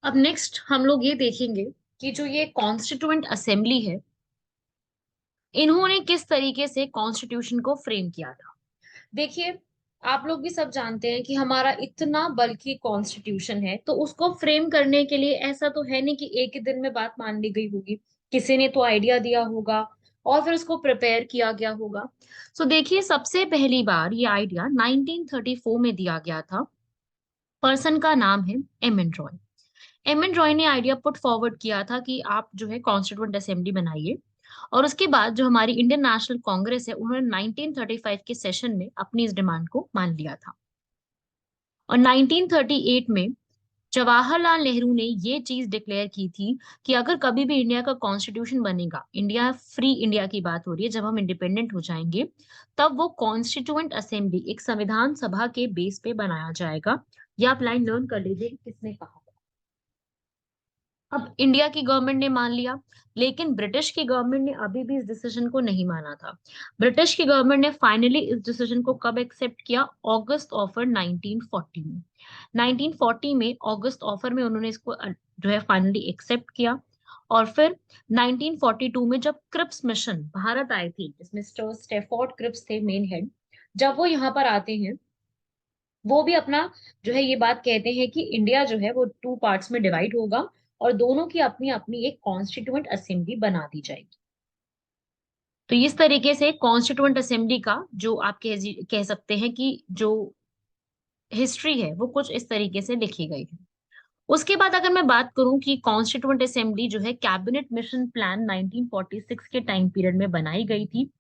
अब नेक्स्ट हम लोग ये देखेंगे कि जो ये कॉन्स्टिट्यूएंट असेंबली है, इन्होंने किस तरीके से कॉन्स्टिट्यूशन को फ्रेम किया था। देखिए, आप लोग भी सब जानते हैं कि हमारा इतना बल्कि कॉन्स्टिट्यूशन है, तो उसको फ्रेम करने के लिए ऐसा तो है नहीं कि एक ही दिन में बात मान ली गई होगी। किसी ने तो आइडिया दिया होगा और फिर उसको प्रिपेयर किया गया होगा। सो देखिए, सबसे पहली बार ये आइडिया 1934 में दिया गया था। पर्सन का नाम है M N Roy. M N Roy ने आइडिया पुट फॉरवर्ड किया था कि आप जो है कॉन्स्टिट्यूएंट असेंबली बनाइए। और उसके बाद जो हमारी इंडियन नेशनल कांग्रेस है, उन्होंने 1935 के सेशन में अपनी इस डिमांड को मान लिया था। और 1938 में जवाहरलाल नेहरू ने ये चीज डिक्लेयर की थी कि अगर कभी भी इंडिया का कॉन्स्टिट्यूशन बनेगा, इंडिया फ्री इंडिया की बात हो रही है, जब हम इंडिपेंडेंट हो जाएंगे, तब वो कॉन्स्टिट्यूएंट असेंबली एक संविधान सभा के बेस पे बनाया जाएगा। ये आप लाइन लर्न कर लीजिए कि किसने कहा। अब इंडिया की गवर्नमेंट ने मान लिया, लेकिन ब्रिटिश की गवर्नमेंट ने अभी भी इस डिसीजन को नहीं माना था। ब्रिटिश की गवर्नमेंट ने फाइनली इस डिसीजन को कब एक्सेप्ट किया? अगस्त ऑफर 1940 में। 1940 में अगस्त ऑफर में उन्होंने इसको जो है फाइनली एक्सेप्ट किया। और फिर 1942 में जब क्रिप्स मिशन भारत आए थे, जिसमें स्टेफोर्ड क्रिप्स थे मेन हेड, जब वो यहाँ पर आते हैं, वो भी अपना जो है ये बात कहते हैं कि इंडिया जो है वो टू पार्ट्स में डिवाइड होगा और दोनों की अपनी अपनी एक कॉन्स्टिट्यूएंट असेंबली बना दी जाएगी। तो इस तरीके से कॉन्स्टिट्यूएंट असेंबली का जो आप कह सकते हैं कि जो हिस्ट्री है वो कुछ इस तरीके से लिखी गई है। उसके बाद अगर मैं बात करूं कि कॉन्स्टिट्यूएंट असेंबली जो है कैबिनेट मिशन प्लान 1946 के टाइम पीरियड में बनाई गई थी।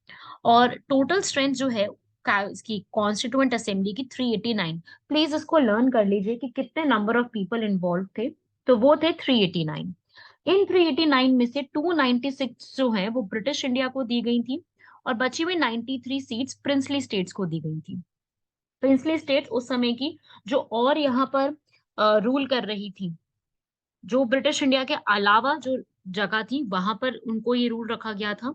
और टोटल स्ट्रेंथ जो है इसकी कॉन्स्टिट्यूएंट असेंबली की 389। प्लीज इसको लर्न कर लीजिए कि कितने नंबर ऑफ पीपल इन्वॉल्व थे। तो वो थे 389। इन 389 में से 296 जो है वो ब्रिटिश इंडिया को दी गई थी, और बची हुई 93 सीट्स प्रिंसली स्टेट्स को दी गई थी। प्रिंसली स्टेट्स उस समय की जो और यहाँ पर रूल कर रही थी, जो ब्रिटिश इंडिया के अलावा जो जगह थी वहां पर उनको ये रूल रखा गया था।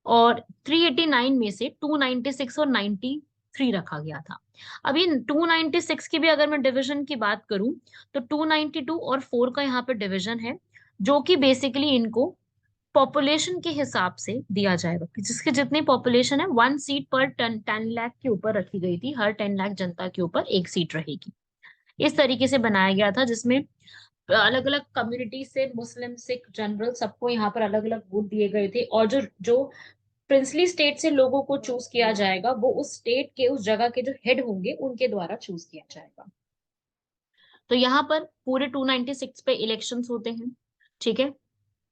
और 389 में से 296 और 93 रखा गया था। अभी 296 की भी अगर मैं डिवीजन की बात करूं, तो 292 और 4 का यहाँ पे डिवीजन है, जो कि बेसिकली इनको पॉपुलेशन के हिसाब से दिया जाएगा कि जिसकी जितनी पॉपुलेशन है 1 सीट पर 10 लाख के ऊपर रखी गई थी। हर 10 लाख जनता के ऊपर एक सीट रहेगी। इस तरीके से बनाया गया था, जिसमें अलग अलग कम्युनिटी से मुस्लिम सिख जनरल सबको यहाँ पर अलग अलग वोट दिए गए थे। और जो जो प्रिंसली स्टेट से लोगों को चूज किया जाएगा, वो उस स्टेट के उस जगह के जो हेड होंगे उनके द्वारा चूज किया जाएगा। तो यहाँ पर पूरे 296 पे इलेक्शंस होते हैं। ठीक है।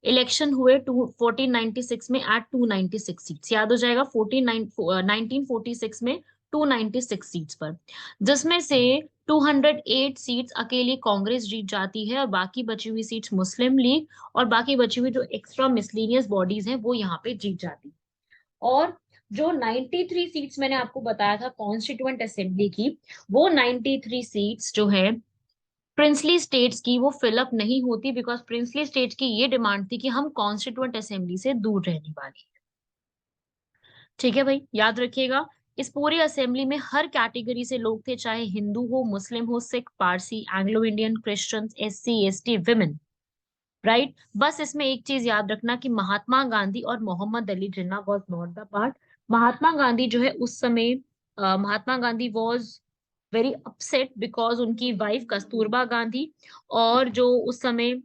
इलेक्शन हुए 1496 में एट 296 सीट्स, याद हो जाएगा। 1946 में 296 सीट्स पर, जिसमें से 208 सीट्स अकेली कांग्रेस जीत जाती है, और बाकी बची हुई सीट्स मुस्लिम लीग और बाकी बची हुई जो एक्स्ट्रा मिसलीनियस बॉडीज हैं वो यहाँ पे जीत जाती। और जो 93 सीट्स मैंने आपको बताया था कॉन्स्टिट्यूएंट असेंबली की, वो 93 सीट्स जो है प्रिंसली स्टेट्स की, वो फिलअप नहीं होती, बिकॉज प्रिंसली स्टेट्स की ये डिमांड थी कि हम कॉन्स्टिट्यूएंट असेंबली से दूर रहने वाली है। ठीक है भाई, याद रखिएगा। इस पूरी असेंबली में हर कैटेगरी से लोग थे, चाहे हिंदू हो, मुस्लिम हो, Sikh, Parsi, Anglo Indian, Christians, SC, ST, women. Right. बस इसमें एक चीज याद रखना कि महात्मा गांधी और Mohammad Ali Jinnah was not the part. Mahatma Gandhi जो है उस समय, Mahatma Gandhi was very upset because उनकी वाइफ कस्तूरबा गांधी और जो उस समय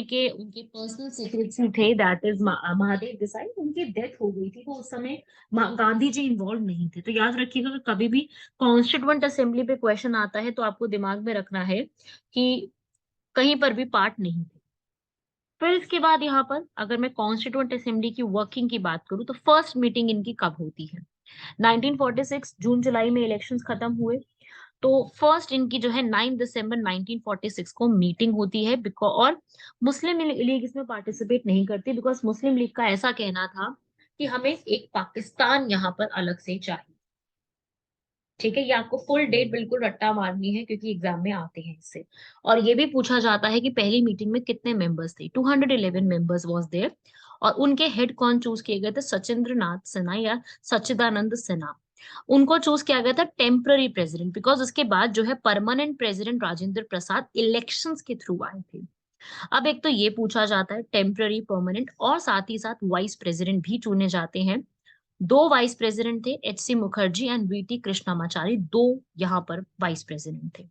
के उनके पर्सनल सेक्रेटरी थे, दैट इज महादेव देसाई, उनकी डेथ हो गई थी। तो उस समय गांधी जी इन्वॉल्व नहीं थे। तो याद रखिएगा कि कभी भी कॉन्स्टिट्यूएंट असेंबली पे क्वेश्चन आता है तो आपको दिमाग में रखना है कि कहीं पर भी पार्ट नहीं थे। फिर इसके बाद यहाँ पर अगर मैं कॉन्स्टिट्यूएंट असेंबली की वर्किंग की बात करूँ, तो फर्स्ट मीटिंग इनकी कब होती है? 1946 जून जुलाई में इलेक्शंस खत्म हुए। तो फर्स्ट इनकी जो है 9 दिसंबर 1946 को मीटिंग होती है। बिकॉज और मुस्लिम लीग इसमें पार्टिसिपेट नहीं करती, बिकॉज मुस्लिम लीग का ऐसा कहना था कि हमें एक पाकिस्तान यहाँ पर अलग से चाहिए। ठीक है, ये आपको फुल डेट बिल्कुल रट्टा मारनी है क्योंकि एग्जाम में आते हैं इससे। और ये भी पूछा जाता है कि पहली मीटिंग में कितने मेंबर्स थे? 211 मेंबर्स वाज देयर। और उनके हेड कौन चूज किए गए थे? सचिंद्र नाथ सिन्हा या सच्चिदानंद सिन्हा। उनको चूज किया गया था टेम्पररी प्रेसिडेंट, बिकॉज उसके बाद जो है permanent president Rajendra Prasad elections के थ्रू आए थे। अब एक तो ये पूछा जाता है टेम्पररी, परमानेंट, और साथ ही साथ वाइस प्रेसिडेंट भी चुने जाते हैं। दो वाइस प्रेसिडेंट थे, H C. Mukherjee and V T. Krishnamachari, दो यहाँ पर वाइस प्रेसिडेंट थे।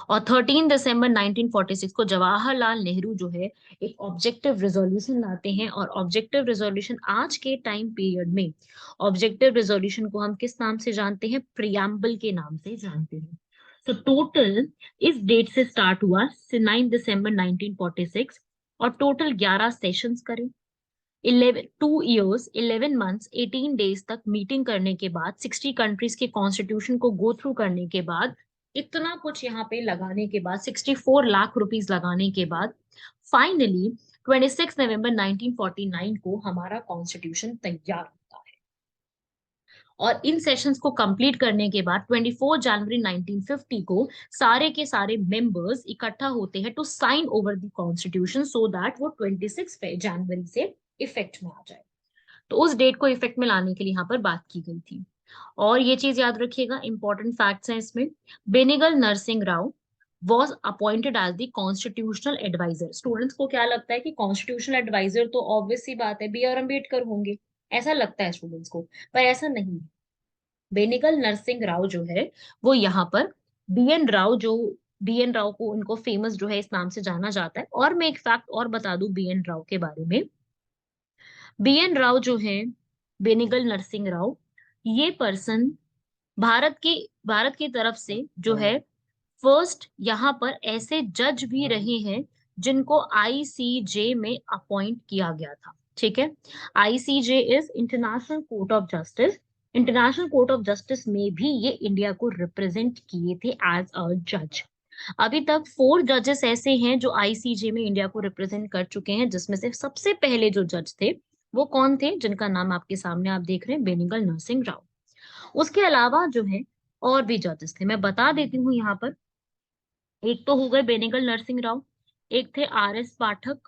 और 13 दिसंबर 1946 को जवाहरलाल नेहरू जो है एक ऑब्जेक्टिव रेजोल्यूशन लाते हैं, और ऑब्जेक्टिव रेजोल्यूशन आज के टाइम पीरियड में ऑब्जेक्टिव रेजोल्यूशन को हम किस नाम से जानते हैं? प्रियम्बल के नाम से जानते हैं। तो टोटल इस डेट से स्टार्ट हुआ 9 दिसंबर 1946, और टोटल 11 सेशंस करें, 2 years 11 months 18 days तक मीटिंग करने के बाद, 60 कंट्रीज के कॉन्स्टिट्यूशन को गो थ्रू करने के बाद, इतना कुछ यहाँ पे लगाने के बाद, 64 लाख रुपीस लगाने के बाद, फाइनली 26 नवंबर 1949 को हमारा कॉन्स्टिट्यूशन तैयार होता है। और इन सेशंस को कंप्लीट करने के बाद 24 जनवरी 1950 को सारे के सारे मेंबर्स इकट्ठा होते हैं to sign over the constitution, so that वो 26 जनवरी से इफेक्ट में आ जाए। तो उस डेट को इफेक्ट में लाने के लिए यहाँ पर बात की गई थी। और ये चीज याद रखिएगा, इंपॉर्टेंट फैक्ट्स हैं इसमें। Benegal Narasimha Rao was appointed as the constitutional adviser. Students को क्या लगता है कि कॉन्स्टिट्यूशनल एडवाइजर तो ऑब्वियस सी बात है B.R. अम्बेडकर होंगे, ऐसा लगता है स्टूडेंट्स को, पर ऐसा नहीं है। बेनिगल नरसिंह राव जो है वो यहाँ पर बी एन राव को उनको फेमस जो है इस नाम से जाना जाता है। और मैं एक फैक्ट और बता दूं B.N. राव के बारे में। B.N. राव जो है, बेनिगल नरसिंह राव, ये पर्सन भारत की तरफ से जो है फर्स्ट यहाँ पर ऐसे जज भी रहे हैं जिनको ICJ में अपॉइंट किया गया था। ठीक है, ICJ is international court of justice. International court of justice में भी ये इंडिया को रिप्रेजेंट किए थे एज अ जज। अभी तक 4 जजेस ऐसे हैं जो ICJ में इंडिया को रिप्रेजेंट कर चुके हैं, जिसमें से सबसे पहले जो जज थे वो कौन थे, जिनका नाम आपके सामने आप देख रहे हैं, बेनिगल नरसिंह राव। उसके अलावा जो है और भी जजेस थे, मैं बता देती हूँ यहाँ पर। एक तो हो गए बेनिगल नरसिंह राव, एक थे RS पाठक,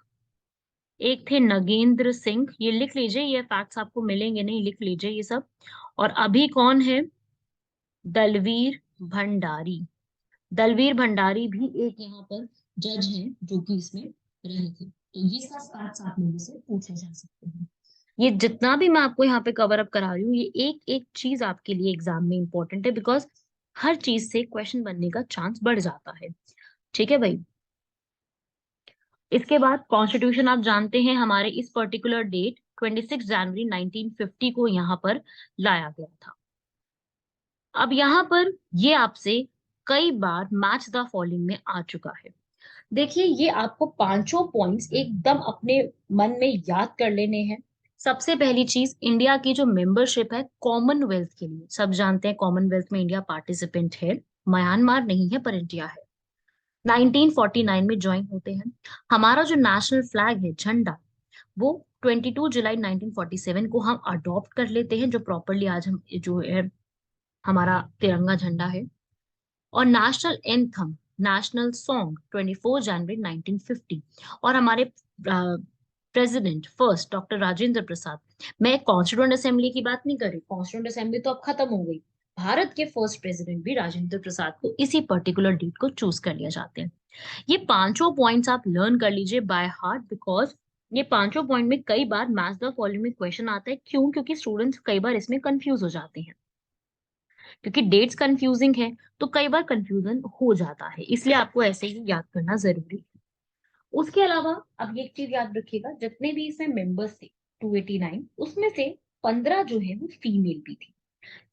एक थे नगेंद्र सिंह। ये लिख लीजिए, ये फैक्ट्स आपको मिलेंगे नहीं, लिख लीजिए ये सब। और अभी कौन है? दलवीर भंडारी। दलवीर भंडारी भी एक यहाँ पर जज हैं जो कि इसमें रहे थे। तो ये सब फैक्ट्स आप मेरे से पूछे जा सकते हैं। ये जितना भी मैं आपको यहाँ पे कवर अप करा रही हूँ, ये एक एक चीज आपके लिए एग्जाम में इंपॉर्टेंट है, बिकॉज हर चीज से क्वेश्चन बनने का चांस बढ़ जाता है। ठीक है भाई। इसके बाद कॉन्स्टिट्यूशन आप जानते हैं हमारे इस पर्टिकुलर डेट 26 जनवरी 1950 को यहाँ पर लाया गया था। अब यहाँ पर ये आपसे कई बार मैच द फॉलोइंग में आ चुका है। देखिए, ये आपको पांचों पॉइंट्स एकदम अपने मन में याद कर लेने हैं। सबसे पहली चीज, इंडिया की जो मेंबरशिप है कॉमनवेल्थ के लिए, सब जानते हैं कॉमनवेल्थ में इंडिया पार्टिसिपेंट है, म्यांमार नहीं है पर इंडिया है। 1949 में ज्वाइन होते हैं। हमारा जो नेशनल फ्लैग है, झंडा, वो 22 जुलाई 1947 को हम अडॉप्ट कर लेते हैं, जो प्रॉपरली आज हम जो है हमारा तिरंगा झंडा है। और नेशनल एंथम, नेशनल सॉन्ग 24 जनवरी 1950। और हमारे president first doctor Rajendra Prasad. मैं कॉन्स्टिट्यूएंट असेंबली की बात नहीं कर रही, कॉन्स्टिट्यूएंट असेंबली तो अब खत्म हो गई। भारत के फर्स्ट प्रेसिडेंट भी राजेंद्र प्रसाद को इसी पर्टिकुलर डेट को चूज कर लिया जाते हैं। ये पांचों पॉइंट्स आप लर्न कर लीजिए बाय हार्ट, बिकॉज ये पांचों पॉइंट में कई बार मैच द फॉलोइंग में क्वेश्चन आता है। क्यों? क्योंकि स्टूडेंट्स कई बार इसमें कंफ्यूज हो जाते हैं, क्योंकि डेट्स कंफ्यूजिंग है तो कई बार कंफ्यूजन हो जाता है, इसलिए आपको ऐसे ही याद करना जरूरी है। उसके अलावा अब ये एक चीज याद रखिएगा, जितने भी इसमें मेंबर्स थे 289, उसमें से 15 जो है वो फीमेल भी थी।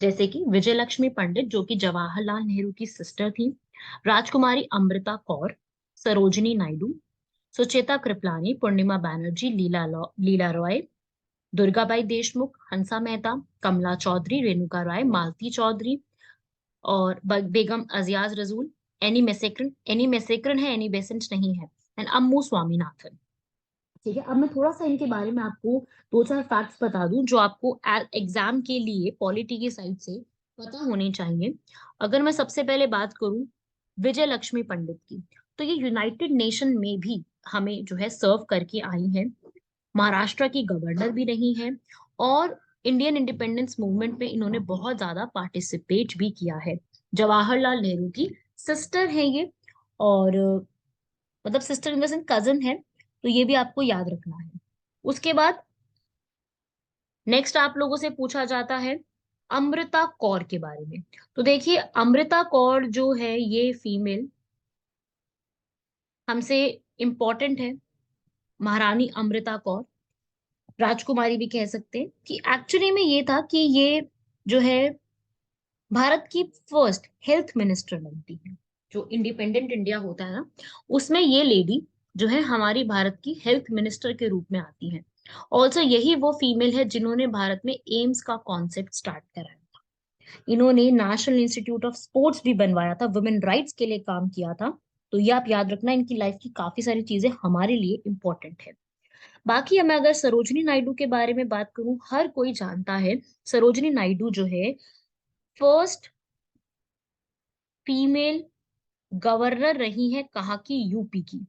जैसे कि विजय लक्ष्मी पंडित जो कि जवाहरलाल नेहरू की सिस्टर थी, राजकुमारी अमृता कौर, सरोजिनी नायडू, सुचेता कृपलानी, पूर्णिमा बैनर्जी, लीला रॉय, दुर्गाबाई देशमुख, हंसा मेहता, कमला चौधरी, रेणुका राय, मालती चौधरी, और बेगम अजियाज रसूल, एनी मैसेक्रन है, एनी बेसेंट नहीं है, एंड अम्मू स्वामीनाथन। ठीक है, अब मैं थोड़ा सा इनके बारे में आपको दो चार फैक्ट्स बता दूं जो आपको एग्जाम के लिए पॉलिटी की साइड से पता होने चाहिए। अगर मैं सबसे पहले बात करूं विजय लक्ष्मी पंडित की, तो ये यूनाइटेड नेशन में भी हमें जो है सर्व करके आई है, महाराष्ट्र की गवर्नर भी रही हैं, और इंडियन इंडिपेंडेंस मूवमेंट में इन्होंने बहुत ज्यादा पार्टिसिपेट भी किया है। जवाहरलाल नेहरू की सिस्टर है ये, और मतलब sister in the sense cousin है, तो ये भी आपको याद रखना है। उसके बाद नेक्स्ट आप लोगों से पूछा जाता है अमृता कौर के बारे में। तो देखिए, अमृता कौर जो है ये फीमेल हमसे इम्पोर्टेंट है। महारानी अमृता कौर, राजकुमारी भी कह सकते हैं, कि एक्चुअली में ये था कि ये जो है भारत की फर्स्ट हेल्थ मिनिस्टर बनती है। जो इंडिपेंडेंट इंडिया होता है ना, उसमें ये लेडी जो है हमारी भारत की हेल्थ मिनिस्टर के रूप में आती है। ऑल्सो यही वो फीमेल है जिन्होंने भारत में एम्स का कॉन्सेप्ट स्टार्ट कराया। इन्होंने नेशनल इंस्टीट्यूट ऑफ स्पोर्ट्स भी बनवाया था, वुमेन राइट्स के लिए काम किया था। तो ये आप याद रखना, इनकी लाइफ की काफी सारी चीजें हमारे लिए इंपॉर्टेंट है। बाकी मैं अगर सरोजिनी नायडू के बारे में बात करूं, हर कोई जानता है सरोजिनी नायडू जो है फर्स्ट फीमेल गवर्नर रही है कहाँ की, यूपी की।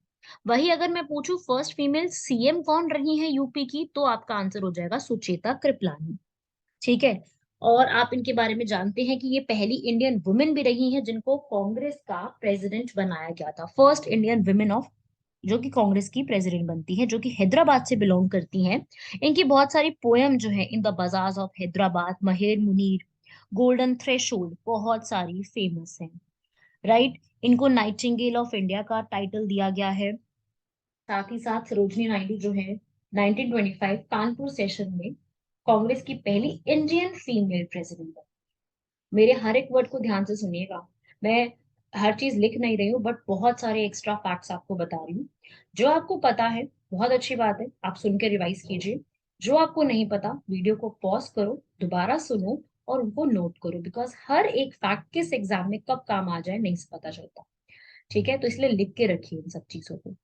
वही अगर मैं पूछूं फर्स्ट फीमेल सीएम कौन रही है यूपी की, तो आपका आंसर हो जाएगा सुचेता कृपलानी। ठीक है। और आप इनके बारे में जानते हैं कि ये पहली इंडियन वुमेन भी रही हैं जिनको कांग्रेस का प्रेसिडेंट बनाया गया था। फर्स्ट इंडियन वुमेन ऑफ जो कि कांग्रेस की प्रेसिडेंट बनती है, जो कि हैदराबाद से बिलोंग करती हैं। इनकी बहुत सारी पोयम जो है, in the bazaars of Hyderabad, महेर Munir, golden threshold, बहुत सारी फेमस हैं। राइट। इनको नाइटिंगेल ऑफ इंडिया का टाइटल दिया गया है। साथ ही साथ सरोजिनी नायडू जो है 1925 कानपुर सेशन में कांग्रेस की पहली इंडियन फीमेल प्रेसिडेंट बनी। मेरे हर एक वर्ड को ध्यान से सुनिएगा। मैं हर चीज लिख नहीं रही हूँ, बट बहुत सारे एक्स्ट्रा फैक्ट्स आपको बता रही हूँ। जो आपको पता है बहुत अच्छी बात है, आप सुन के रिवाइज कीजिए। जो आपको नहीं पता, वीडियो को पॉज करो, दोबारा सुनो और उनको नोट करो, बिकॉज हर एक फैक्ट किस एग्जाम में कब काम आ जाए नहीं पता चलता। ठीक है, तो इसलिए लिख के रखिए इन सब चीजों को।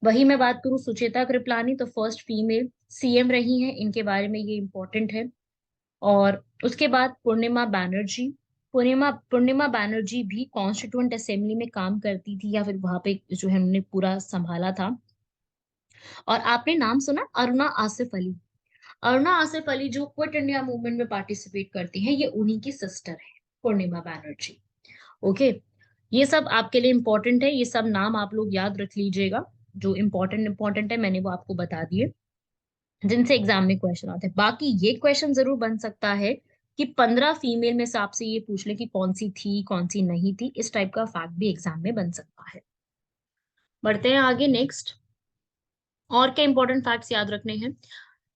वही मैं बात करूं सुचेता कृपलानी, तो फर्स्ट फीमेल सीएम रही हैं, इनके बारे में ये इंपॉर्टेंट है। और उसके बाद पूर्णिमा बैनर्जी। पूर्णिमा बैनर्जी भी कॉन्स्टिट्यूएंट असेंबली में काम करती थी, या फिर वहां पे जो है उन्होंने पूरा संभाला था। और आपने नाम सुना अरुणा आसिफ अली। अरुणा आसिफ अली जो क्विट इंडिया मूवमेंट में पार्टिसिपेट करती हैं, ये उन्हीं की सिस्टर है, पूर्णिमा बैनर्जी। ओके। ये सब आपके लिए इंपॉर्टेंट है, ये सब नाम आप लोग याद रख लीजिएगा। जो इंपॉर्टेंट इंपॉर्टेंट है मैंने वो आपको बता दिए, जिनसे एग्जाम में क्वेश्चन आते हैं। बाकी ये क्वेश्चन जरूर बन सकता है कि 15 फीमेल में से आपसे ये पूछ ले कि कौन सी थी कौन सी नहीं थी। इस टाइप का फैक्ट भी एग्जाम में बन सकता है। बढ़ते हैं आगे नेक्स्ट। और क्या इंपॉर्टेंट फैक्ट्स याद रखने हैं।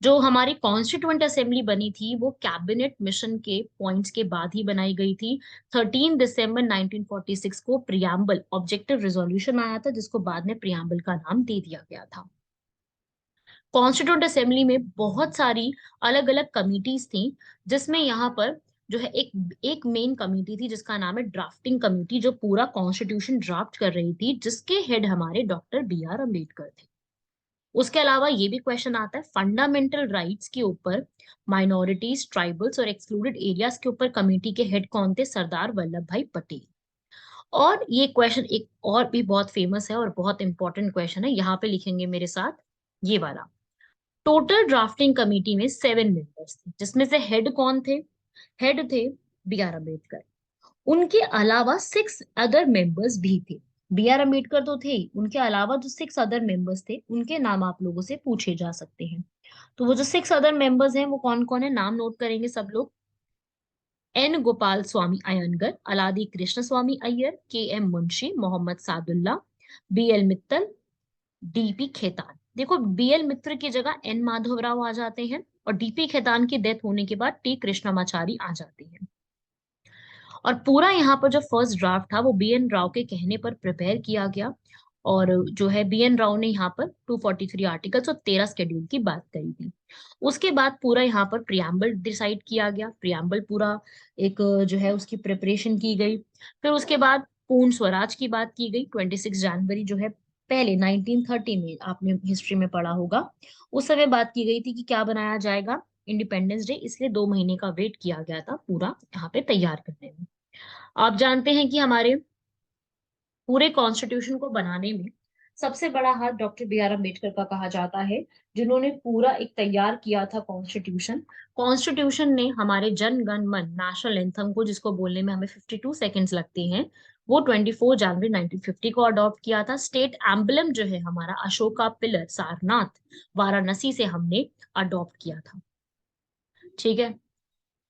जो हमारी कॉन्स्टिट्यूएंट असेंबली बनी थी वो कैबिनेट मिशन के पॉइंट्स के बाद ही बनाई गई थी। 13 दिसंबर 1946 को प्रियम्बल ऑब्जेक्टिव रेजोल्यूशन आया था, जिसको बाद में प्रियम्बल का नाम दे दिया गया था। कॉन्स्टिट्यूंट असेंबली में बहुत सारी अलग अलग कमिटीज थी, जिसमें यहाँ पर जो है एक एक मेन कमिटी थी जिसका नाम है ड्राफ्टिंग कमिटी, जो पूरा कॉन्स्टिट्यूशन ड्राफ्ट कर रही थी, जिसके हेड हमारे डॉक्टर B.R. अम्बेडकर थे। उसके अलावा ये भी क्वेश्चन आता है फंडामेंटल राइट्स के ऊपर, माइनॉरिटीज, ट्राइबल्स और एक्सक्लूडेड एरियाज के ऊपर कमेटी के हेड कौन थे, सरदार वल्लभ भाई पटेल। और ये क्वेश्चन एक और भी बहुत फेमस है और बहुत इंपॉर्टेंट क्वेश्चन है, यहाँ पे लिखेंगे मेरे साथ ये वाला। टोटल ड्राफ्टिंग कमेटी में 7 मेंबर्स थे, जिसमें से हेड कौन थे, हेड थे B.R. अम्बेडकर। उनके अलावा 6 अदर मेंबर्स भी थे। B.R. अम्बेडकर तो थे, उनके अलावा जो 6 अदर मेंबर्स थे उनके नाम आप लोगों से पूछे जा सकते हैं। तो वो जो 6 अदर मेंबर्स हैं वो कौन कौन है, नाम नोट करेंगे सब लोग। N. गोपाल स्वामी अयंगर, अलादी कृष्ण स्वामी Iyer, K.M. Munshi, Mohammad Sadulla, B.L. Mittal, D.P. Khetan. देखो, B.L. मित्र की जगह N. माधवराव आ जाते हैं, और D.P. खेतान की डेथ होने के बाद T. कृष्णमाचारी आ जाते हैं। और पूरा यहाँ पर जो फर्स्ट ड्राफ्ट था वो B.N. राव के कहने पर प्रिपेयर किया गया। और जो है B.N. राव ने यहाँ पर 243 आर्टिकल्स और 13 शेड्यूल की बात करी थी। उसके बाद पूरा यहाँ पर प्रियम्बल डिसाइड किया गया, प्रियम्बल पूरा एक जो है उसकी प्रिपरेशन की गई। फिर उसके बाद पूर्ण स्वराज की बात की गई। 26 जनवरी जो है, पहले 1930 में आपने हिस्ट्री में पढ़ा होगा, उस समय बात की गई थी कि क्या बनाया जाएगा, इंडिपेंडेंस डे। इसलिए 2 महीने का वेट किया गया था पूरा यहाँ पे तैयार करने में। आप जानते हैं कि हमारे पूरे कॉन्स्टिट्यूशन को बनाने में सबसे बड़ा हाथ डॉक्टर बी आर अम्बेडकर का कहा जाता है, जिन्होंने पूरा एक तैयार किया था कॉन्स्टिट्यूशन। कॉन्स्टिट्यूशन ने हमारे जन गण मन नेशनल एंथम को, जिसको बोलने में हमें 52 सेकेंड्स लगते हैं, वो 24 जनवरी 1950 को अडॉप्ट किया था। स्टेट एम्बलम जो है हमारा अशोका पिलर सारनाथ वाराणसी से हमने अडॉप्ट किया था। ठीक है।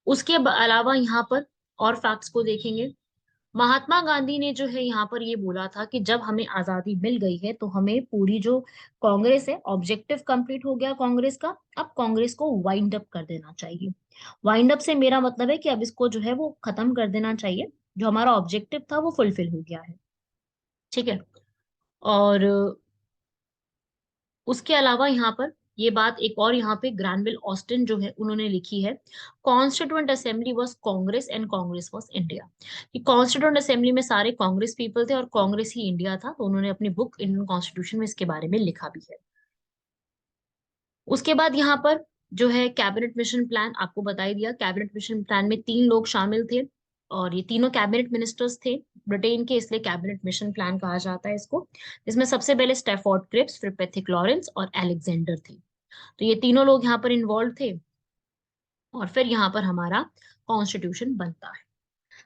उसके अलावा यहाँ पर और फैक्ट्स को देखेंगे। महात्मा गांधी ने जो है यहाँ पर ये बोला था कि जब हमें आजादी मिल गई है तो हमें पूरी जो कांग्रेस है, ऑब्जेक्टिव कंप्लीट हो गया कांग्रेस का, अब कांग्रेस को वाइंड अप कर देना चाहिए। वाइंड अप से मेरा मतलब है कि अब इसको जो है वो खत्म कर देना चाहिए, जो हमारा ऑब्जेक्टिव था वो फुलफिल हो गया है। ठीक है। और उसके अलावा यहाँ पर ये बात एक और यहाँ पे ग्रैनविल ऑस्टिन जो है उन्होंने लिखी है, constituent assembly was Congress and Congress was India. कि कॉन्स्टिट्यूएंट असेंबली में सारे कांग्रेस पीपल थे और कांग्रेस ही इंडिया था। तो उन्होंने अपनी बुक इंडियन कॉन्स्टिट्यूशन में इसके बारे में लिखा भी है। उसके बाद यहाँ पर जो है कैबिनेट मिशन प्लान आपको बता ही दिया। कैबिनेट मिशन प्लान में 3 लोग शामिल थे और ये तीनों कैबिनेट मिनिस्टर्स थे ब्रिटेन के, इसलिए कैबिनेट मिशन प्लान कहा जाता है इसको। इसमें सबसे पहले स्टैफोर्ड क्रिप्स, फिर पेथिक लॉरेंस और अलेक्जेंडर थे। तो ये तीनों लोग यहाँ पर इन्वॉल्व थे और फिर यहाँ पर हमारा कॉन्स्टिट्यूशन बनता है।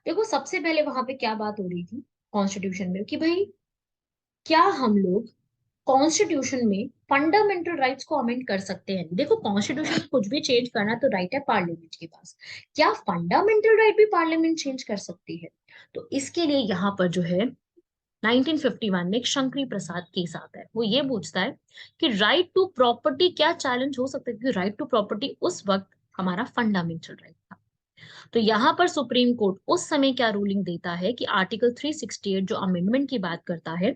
देखो सबसे पहले वहां पे क्या बात हो रही थी कॉन्स्टिट्यूशन में, कि भाई क्या हम लोग कॉन्स्टिट्यूशन में फंडामेंटल राइट्स को अमेंड कर सकते हैं। देखो कॉन्स्टिट्यूशन में कुछ भी चेंज करना तो राइट है पार्लियामेंट के पास, क्या फंडामेंटल राइट भी पार्लियामेंट चेंज कर सकती है? तो इसके लिए यहाँ पर जो है 1951 में एक शंकरी प्रसाद केस आता है। वो ये पूछता है कि राइट टू प्रॉपर्टी क्या चैलेंज हो सकता है, क्योंकि राइट टू प्रॉपर्टी उस वक्त हमारा फंडामेंटल राइट था। तो यहाँ पर सुप्रीम कोर्ट उस समय क्या रूलिंग देता है कि आर्टिकल 368 जो अमेंडमेंट की बात करता है,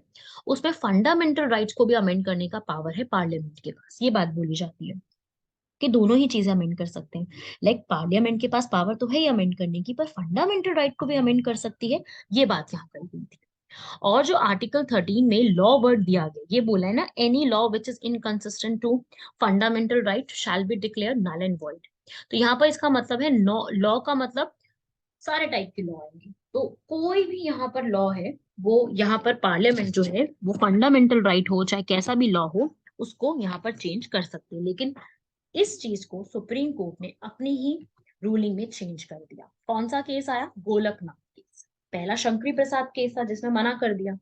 उसमें फंडामेंटल राइट्स को भी अमेंड करने का पावर है पार्लियामेंट के पास। ये बात बोली जाती है कि दोनों ही चीजें अमेंड कर सकते हैं। लाइक पार्लियामेंट के पास पावर तो है ही अमेंड करने की, पर फंडामेंटल राइट को भी अमेंड कर सकती है। ये बात यहाँ कही गई थी। और जो आर्टिकल 13 में लॉ वर्ड दिया गया, ये बोला है ना, any law which is inconsistent to fundamental right shall be declare null and void. तो यहाँ पर इसका मतलब है लॉ का मतलब सारे टाइप के लॉ आएंगे। तो कोई भी यहाँ पर लॉ है, वो यहाँ पर पार्लियामेंट जो है वो फंडामेंटल राइट हो चाहे कैसा भी लॉ हो, उसको यहाँ पर चेंज कर सकते हैं। लेकिन इस चीज को सुप्रीम कोर्ट ने अपनी ही रूलिंग में चेंज कर दिया। कौन सा केस आया? गोलकनाथ केस। पहला शंकरी प्रसाद केस था जिसमें मना कर दिया।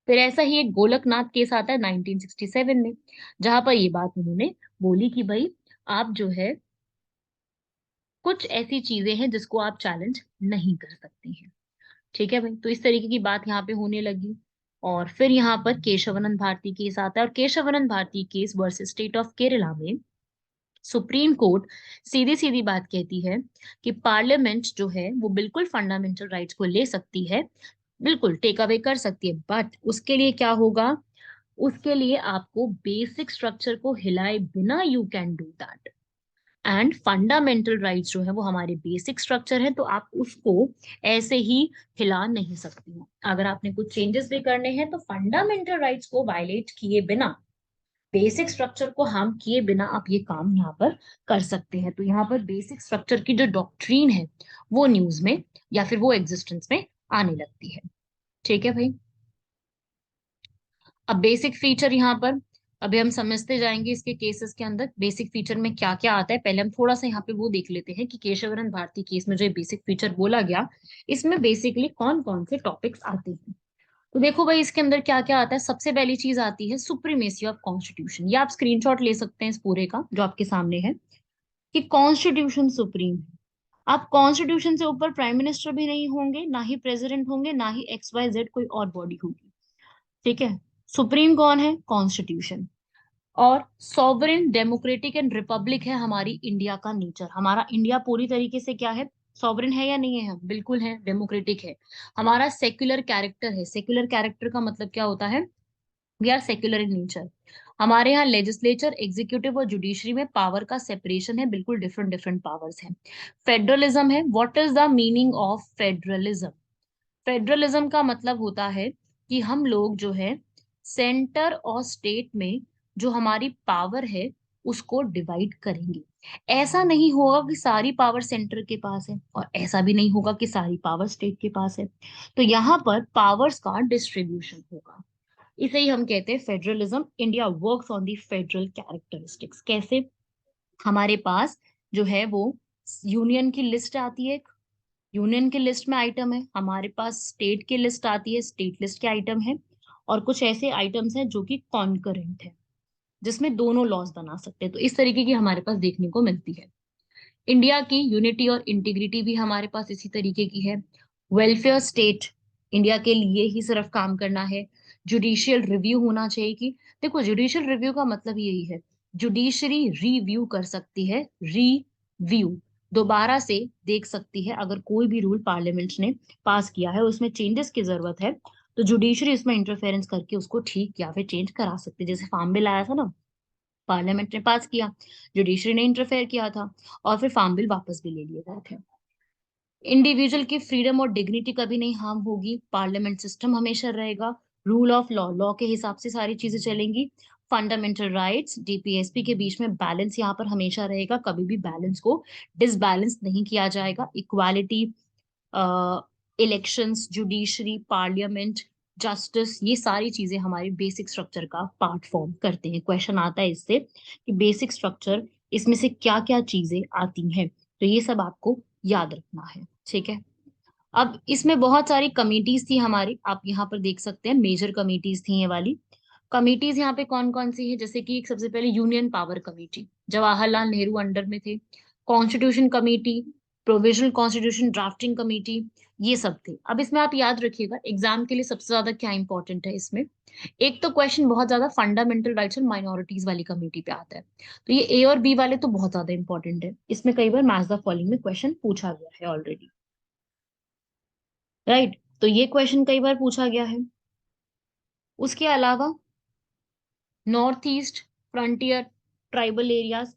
फिर ऐसा ही एक गोलकनाथ केस आता है 1967 में, जहां पर ये बात उन्होंने बोली कि भाई आप जो है कुछ ऐसी चीजें हैं जिसको आप चैलेंज नहीं कर सकती हैं। ठीक है भाई। तो इस तरीके की बात यहाँ पे होने लगी। और फिर यहाँ पर केशवानंद भारती केस आता है, और Keshavananda Bharati case versus state of Kerala में सुप्रीम कोर्ट सीधी सीधी बात कहती है कि पार्लियामेंट जो है वो बिल्कुल फंडामेंटल राइट्स को ले सकती है, बिल्कुल टेक अवे कर सकती है, बट उसके लिए क्या होगा? उसके लिए आपको बेसिक स्ट्रक्चर को हिलाए बिना you can do that. And fundamental rights जो है वो हमारे बेसिक स्ट्रक्चर है, तो आप उसको ऐसे ही हिला नहीं सकती हो। अगर आपने कुछ चेंजेस भी करने हैं तो फंडामेंटल राइट्स को वायलेट किए बिना, बेसिक स्ट्रक्चर को हार्म किए बिना आप ये काम यहाँ पर कर सकते हैं। तो यहाँ पर बेसिक स्ट्रक्चर की जो डॉक्ट्रीन है वो न्यूज में या फिर वो एग्जिस्टेंस में आने लगती है। ठीक है भाई। अब बेसिक फीचर यहाँ पर अभी हम समझते जाएंगे इसके केसेस के अंदर बेसिक फीचर में क्या क्या आता है। पहले हम थोड़ा सा यहाँ पे वो देख लेते हैं कि केशवानंद भारती केस में जो बेसिक फीचर बोला गया, इसमें बेसिकली कौन कौन से टॉपिक्स आते हैं। तो देखो भाई इसके अंदर क्या क्या आता है। सबसे पहली चीज आती है सुप्रीमेसी ऑफ कॉन्स्टिट्यूशन। ये आप स्क्रीनशॉट ले सकते हैं इस पूरे का जो आपके सामने है, कि कॉन्स्टिट्यूशन सुप्रीम है। आप कॉन्स्टिट्यूशन से ऊपर प्राइम मिनिस्टर भी नहीं होंगे, ना ही प्रेसिडेंट होंगे, ना ही XYZ कोई और बॉडी होगी। ठीक है। सुप्रीम कौन है? कॉन्स्टिट्यूशन। और सॉवरेन डेमोक्रेटिक एंड रिपब्लिक है हमारी इंडिया का नेचर। हमारा इंडिया पूरी तरीके से क्या है? सॉवरेन है या नहीं है? हम बिल्कुल है, डेमोक्रेटिक है। हमारा सेक्युलर कैरेक्टर है। सेक्युलर कैरेक्टर का मतलब क्या होता है? We are secular in nature. हमारे यहाँ लेजिस्लेचर, एग्जीक्यूटिव और जुडिशरी में पावर का सेपरेशन है, बिल्कुल डिफरेंट डिफरेंट पावर्स हैं। फेडरलिज्म है। What is the meaning of federalism? Federalism का मतलब होता है कि हम लोग जो है सेंटर और स्टेट में जो हमारी पावर है उसको डिवाइड करेंगे। ऐसा नहीं होगा कि सारी पावर सेंटर के पास है और ऐसा भी नहीं होगा कि सारी पावर स्टेट के पास है। तो यहाँ पर पावर्स का डिस्ट्रीब्यूशन होगा। इसे ही हम कहते हैं federalism. India works on the federal characteristics. कैसे? हमारे पास जो है वो यूनियन की लिस्ट आती है, यूनियन की लिस्ट में आइटम है, हमारे पास स्टेट की लिस्ट आती है, स्टेट लिस्ट के आइटम है, और कुछ ऐसे आइटम्स हैं जो कि कॉन्करेंट है, जिसमें दोनों लॉज बना सकते हैं। तो इस तरीके की हमारे पास देखने को मिलती है। इंडिया की यूनिटी और इंटीग्रिटी भी हमारे पास इसी तरीके की है। वेलफेयर स्टेट, इंडिया के लिए ही सिर्फ काम करना है। जुडिशियल रिव्यू होना चाहिए कि, देखो जुडिशियल रिव्यू का मतलब यही है, जुडिशरी रिव्यू कर सकती है, रिव्यू दोबारा से देख सकती है अगर कोई भी रूल पार्लियामेंट ने पास किया है उसमें चेंजेस की जरूरत है, तो जुडिशरी इसमें इंटरफेरेंस करके उसको ठीक या फिर चेंज करा सकती है। जैसे फार्म बिल आया था ना, पार्लियामेंट ने पास किया, जुडिशरी ने इंटरफेयर किया था, और फिर फार्म बिल वापस भी ले लिए गए थे। इंडिविजुअल की फ्रीडम और डिग्निटी कभी नहीं हार्म होगी, पार्लियामेंट सिस्टम हमेशा रहेगा, रूल ऑफ लॉ, लॉ के हिसाब से सारी चीजें चलेंगी। फंडामेंटल राइट्स डीपीएसपी के बीच में बैलेंस यहाँ पर हमेशा रहेगा, कभी भी बैलेंस को डिसबैलेंस नहीं किया जाएगा। Equality, elections, judiciary, parliament, justice, ये सारी चीजें हमारे बेसिक स्ट्रक्चर का पार्ट फॉर्म करते हैं। क्वेश्चन आता है इससे कि बेसिक स्ट्रक्चर, इसमें से क्या क्या चीजें आती हैं, तो ये सब आपको याद रखना है, ठीक है। अब इसमें बहुत सारी कमिटीज थी हमारी, आप यहाँ पर देख सकते हैं मेजर कमिटीज थी ये वाली। कमिटीज यहाँ पे कौन कौन सी है, जैसे कि सबसे पहले union power committee, Jawaharlal Nehru under में थे। Constitution committee, provisional constitution drafting committee, ये सब थे। अब इसमें आप याद रखिएगा एग्जाम के लिए सबसे ज्यादा क्या इंपॉर्टेंट है इसमें, एक तो क्वेश्चन बहुत ज्यादा फंडामेंटल राइट्स और माइनॉरिटीज वाली कमेटी पे आता है, तो ये ए और बी वाले तो बहुत ज्यादा इंपॉर्टेंट है, इसमें कई बार मैच द फॉलोइंग में क्वेश्चन पूछा गया है ऑलरेडी, राइट। तो ये क्वेश्चन कई बार पूछा गया है। उसके अलावा north east, frontier, tribal areas,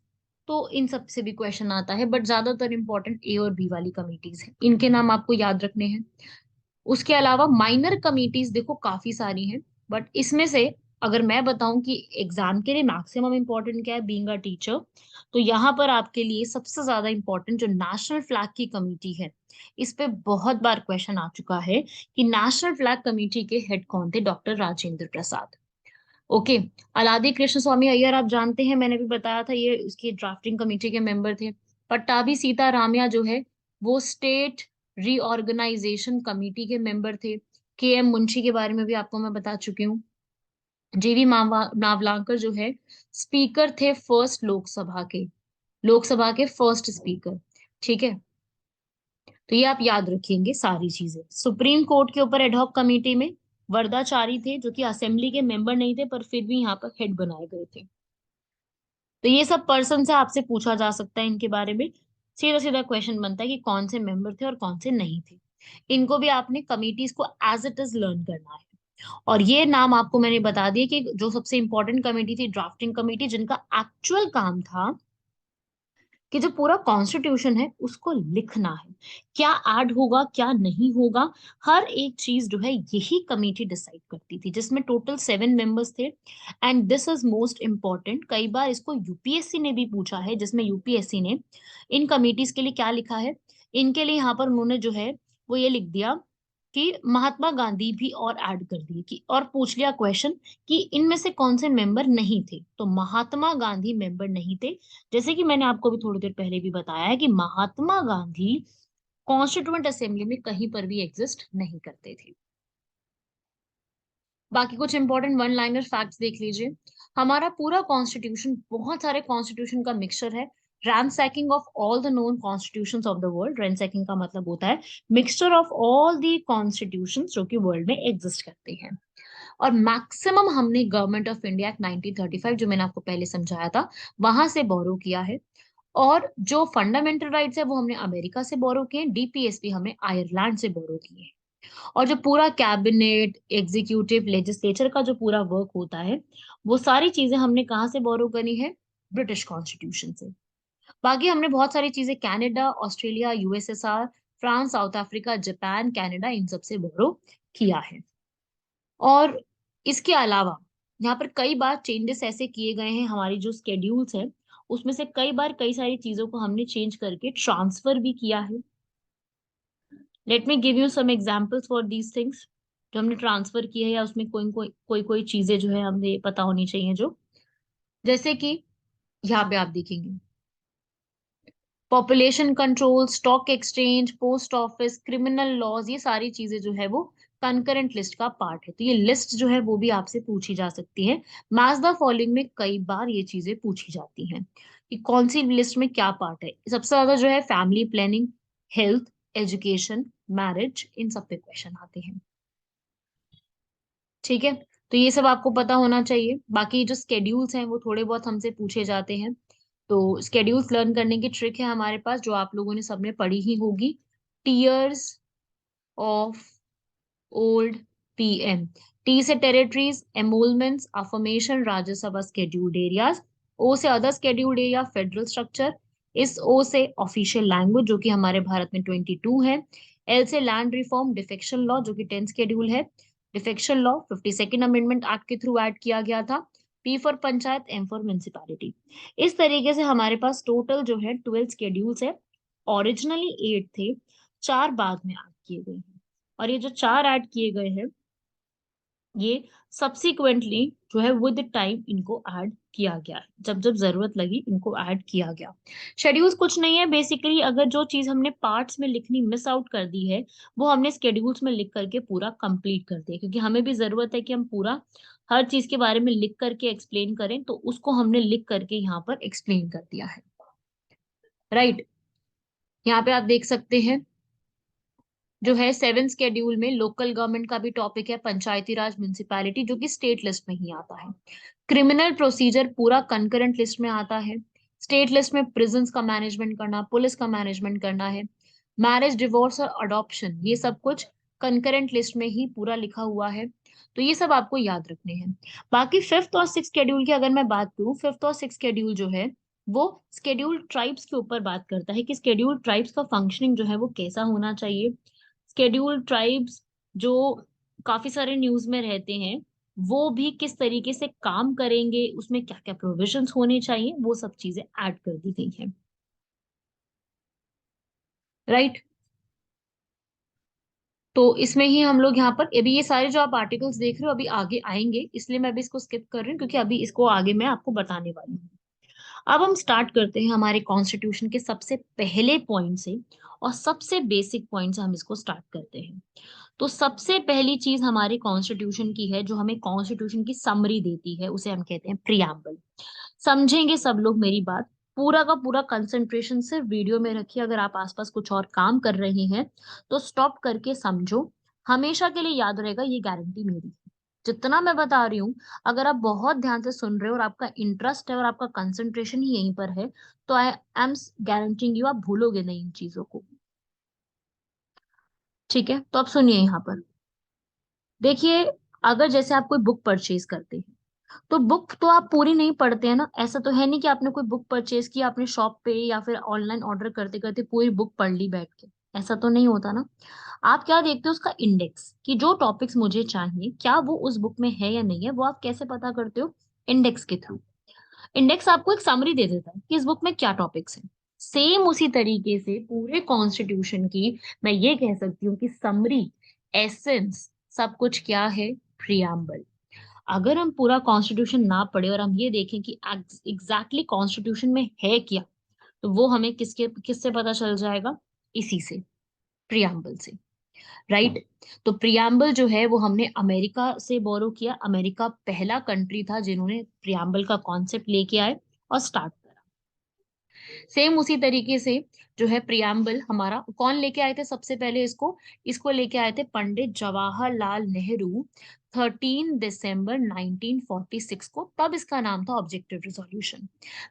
तो इन सब से भी क्वेश्चन आता है, बट ज्यादातर इंपॉर्टेंट ए और बी वाली कमिटीज हैं, इनके नाम आपको याद रखने हैं। उसके अलावा माइनर कमिटीज देखो काफी सारी हैं, बट इसमें से अगर मैं बताऊं कि एग्जाम के लिए मैक्सिमम इंपॉर्टेंट क्या है बीइंग अ टीचर, तो यहाँ पर आपके लिए सबसे ज्यादा इंपॉर्टेंट जो नेशनल फ्लैग की कमेटी है, इस पे बहुत बार क्वेश्चन आ चुका है कि नेशनल फ्लैग कमेटी के हेड कौन थे, डॉक्टर राजेंद्र प्रसाद। ओके। अलादी कृष्ण स्वामी अय्यर आप जानते हैं, मैंने भी बताया था ये उसकी ड्राफ्टिंग कमेटी के मेंबर थे। पट्टाभी सीतारामैया जो है वो स्टेट रीऑर्गेनाइजेशन कमेटी के मेंबर थे। के एम मुंशी के बारे में भी आपको मैं बता चुकी हूँ। जेवी नावलांकर जो है स्पीकर थे फर्स्ट लोकसभा के, लोकसभा के फर्स्ट स्पीकर, ठीक है। तो ये आप याद रखेंगे सारी चीजें। सुप्रीम कोर्ट के ऊपर एडहॉक कमेटी में वरदाचारी थे, जो कि असेंबली के मेंबर नहीं थे पर फिर भी यहाँ पर हेड बनाए गए थे। तो ये सब पर्सन से आपसे पूछा जा सकता है इनके बारे में, सीधा सीधा क्वेश्चन बनता है कि कौन से मेंबर थे और कौन से नहीं थे। इनको भी आपने कमिटीज को एज इट इज लर्न करना है। और ये नाम आपको मैंने बता दिया कि जो सबसे इंपॉर्टेंट कमेटी थी ड्राफ्टिंग कमेटी, जिनका एक्चुअल काम था कि जो पूरा कॉन्स्टिट्यूशन है उसको लिखना है, क्या ऐड होगा क्या नहीं होगा, हर एक चीज जो है यही कमेटी डिसाइड करती थी, जिसमें टोटल 7 मेंबर्स थे। And this is most important, कई बार इसको यूपीएससी ने भी पूछा है, जिसमें यूपीएससी ने इन कमिटीज के लिए क्या लिखा है, इनके लिए यहाँ पर उन्होंने जो है वो ये लिख दिया कि महात्मा गांधी भी और ऐड कर दिए, कि और पूछ लिया क्वेश्चन कि इनमें से कौन से मेंबर नहीं थे, तो महात्मा गांधी मेंबर नहीं थे। जैसे कि मैंने आपको भी थोड़ी देर पहले भी बताया है कि महात्मा गांधी कॉन्स्टिट्यूएंट असेंबली में कहीं पर भी एग्जिस्ट नहीं करते थे। बाकी कुछ इंपॉर्टेंट वन लाइनर फैक्ट्स देख लीजिए। हमारा पूरा कॉन्स्टिट्यूशन बहुत सारे कॉन्स्टिट्यूशन का मिक्सचर है। Ransacking of all the known constitutions of the world, ransacking का मतलब होता है mixture of all the constitutions जो कि वर्ल्ड में एग्जिस्ट करते हैं। और मैक्सिमम हमने गवर्नमेंट ऑफ इंडिया एक्ट 1935 जो मैंने आपको पहले समझाया था वहां से बोरो किया है। और जो फंडामेंटल राइट्स है वो हमने अमेरिका से बोरो किए, डीपीएसपी हमने आयरलैंड से बोरो किए हैं। और जो पूरा कैबिनेट, एग्जीक्यूटिव, लेजिस्लेचर का जो पूरा वर्क होता है वो सारी चीजें हमने कहाँ से बोरो करी है, ब्रिटिश कॉन्स्टिट्यूशन से। बाकी हमने बहुत सारी चीजें Canada, Australia, USSR, France, South Africa, Japan, Canada, इन सब से बोरो किया है। और इसके अलावा यहाँ पर कई बार चेंजेस ऐसे किए गए हैं, हमारी जो स्केड्यूल्स है उसमें से कई बार कई सारी चीजों को हमने चेंज करके ट्रांसफर भी किया है। Let me give you some examples for these things. जो हमने ट्रांसफर की है, या उसमें कोई चीजें जो है हमें पता होनी चाहिए, जो जैसे कि यहाँ पे आप देखेंगे population control, stock exchange, post office, criminal laws, ये सारी चीजें जो है वो कंकरेंट लिस्ट का पार्ट है। तो ये लिस्ट जो है वो भी आपसे पूछी जा सकती है। मैच द फॉलोइंग में कई बार ये चीजें पूछी जाती हैं कि कौन सी लिस्ट में क्या पार्ट है। सबसे ज्यादा जो है family planning, health, education, marriage, इन सब पे क्वेश्चन आते हैं। ठीक है, तो ये सब आपको पता होना चाहिए। बाकी जो स्केड्यूल्स हैं वो थोड़े बहुत हमसे पूछे जाते हैं। तो स्केड्यूल्स लर्न करने की ट्रिक है हमारे पास, जो आप लोगों ने सबने पढ़ी ही होगी। Tears of old PM. T से territories, emoluments, affirmation, Rajya Sabha scheduled areas. O से other scheduled area, federal structure. इस ओ से ऑफिशियल लैंग्वेज, जो कि हमारे भारत में 22 है। एल से लैंड रिफॉर्म, डिफेक्शन लॉ, जो कि 10 स्केड्यूल है। Defection law 52nd amendment act के थ्रू ऐड किया गया था। P for panchayat, M for municipality. इस तरीके से हमारे पास टोटल जो है 12 स्केड्यूल्स है। ओरिजिनली 8 थे, 4 बाद में ऐड किए गए हैं। और ये जो 4 ऐड किए गए हैं, ये सब्सिक्वेंटली जो है विद टाइम इनको ऐड किया गया है, जब जब जरूरत लगी इनको ऐड किया गया। शेड्यूल्स कुछ नहीं है बेसिकली, अगर जो चीज हमने पार्ट्स में लिखनी मिस आउट कर दी है, वो हमने स्केड्यूल्स में लिख करके पूरा कंप्लीट कर दिया, क्योंकि हमें भी जरूरत है कि हम पूरा हर चीज के बारे में लिख करके एक्सप्लेन करें, तो उसको हमने लिख करके यहाँ पर एक्सप्लेन कर दिया है। राइट, यहाँ पे आप देख सकते हैं जो है 7 स्केड्यूल में लोकल गवर्नमेंट का भी टॉपिक है, पंचायती राज, म्युनिसिपैलिटी, जो कि स्टेट लिस्ट में ही आता है। क्रिमिनल प्रोसीजर पूरा कंकरेंट लिस्ट में आता है। स्टेट लिस्ट में प्रिजन्स का मैनेजमेंट करना, पुलिस का मैनेजमेंट करना है। मैरिज, डिवोर्स और अडॉप्शन, ये सब कुछ कंकरेंट लिस्ट में ही पूरा लिखा हुआ है। तो ये सब आपको याद रखने हैं। बाकी 5th और 6th शेड्यूल की अगर मैं बात करूं, 5th और 6th शेड्यूल जो है वो स्केड्यूल ट्राइब्स के ऊपर बात करता है कि स्केड्यूल ट्राइब्स का फंक्शनिंग जो है वो कैसा होना चाहिए। स्केड्यूल ट्राइब्स जो काफी सारे न्यूज में रहते हैं, वो भी किस तरीके से काम करेंगे, उसमें क्या क्या प्रोविजंस होने चाहिए, वो सब चीजें ऐड कर दी गई हैं। राइट, तो इसमें ही हम लोग यहाँ पर अभी ये सारे जो आप आर्टिकल्स देख रहे हो अभी आगे आएंगे, इसलिए मैं अभी इसको स्किप कर रही हूँ, क्योंकि अभी इसको आगे मैं आपको बताने वाली हूँ। अब हम स्टार्ट करते हैं हमारे कॉन्स्टिट्यूशन के सबसे पहले पॉइंट से, और सबसे बेसिक पॉइंट से हम इसको स्टार्ट करते हैं। तो सबसे पहली चीज हमारे कॉन्स्टिट्यूशन की है, जो हमें कॉन्स्टिट्यूशन की समरी देती है, उसे हम कहते हैं प्रियम्बल। समझेंगे सब लोग मेरी बात, पूरा का पूरा कंसंट्रेशन सिर्फ वीडियो में रखिए। अगर आप आसपास कुछ और काम कर रहे हैं तो स्टॉप करके समझो, हमेशा के लिए याद रहेगा, ये गारंटी मेरी है। जितना मैं बता रही हूँ, अगर आप बहुत ध्यान से सुन रहे हो और आपका इंटरेस्ट है और आपका कंसंट्रेशन ही यहीं पर है, तो आई एम गारंटिंग यू, आप भूलोगे नहीं इन चीजों को। ठीक है, तो अब सुनिए यहाँ पर। देखिए, अगर जैसे आप कोई बुक परचेज करते हैं, तो बुक तो आप पूरी नहीं पढ़ते हैं ना। ऐसा तो है नहीं कि आपने कोई बुक परचेज की, आपने शॉप पे या फिर ऑनलाइन ऑर्डर करते करते पूरी बुक पढ़ ली बैठ के। ऐसा तो नहीं होता ना। आप क्या देखते हो, उसका इंडेक्स, कि जो टॉपिक्स मुझे चाहिए क्या वो उस बुक में है या नहीं है। वो आप कैसे पता करते हो? इंडेक्स के थ्रू। इंडेक्स आपको एक समरी दे देता है कि इस बुक में क्या टॉपिक्स हैं। सेम उसी तरीके से पूरे कॉन्स्टिट्यूशन की मैं ये कह सकती हूँ कि समरी, एसेंस, सब कुछ क्या है? प्रियम्बल। अगर हम पूरा कॉन्स्टिट्यूशन ना पढ़े और हम ये देखें कि एग्जैक्टली कॉन्स्टिट्यूशन में है क्या, तो वो हमें किससे पता चल जाएगा? इसी से, प्रियम्बल से। राइट, तो प्रियम्बल जो है वो हमने अमेरिका से बोरो किया। अमेरिका पहला कंट्री था जिन्होंने प्रियम्बल का कॉन्सेप्ट लेके आए और स्टार्ट करा। सेम उसी तरीके से जो है प्रियम्बल हमारा कौन लेके आए थे सबसे पहले? इसको इसको लेके आए थे पंडित जवाहरलाल नेहरू, 13 दिसंबर 1946 को। तब इसका नाम था ऑब्जेक्टिव रिजोल्यूशन।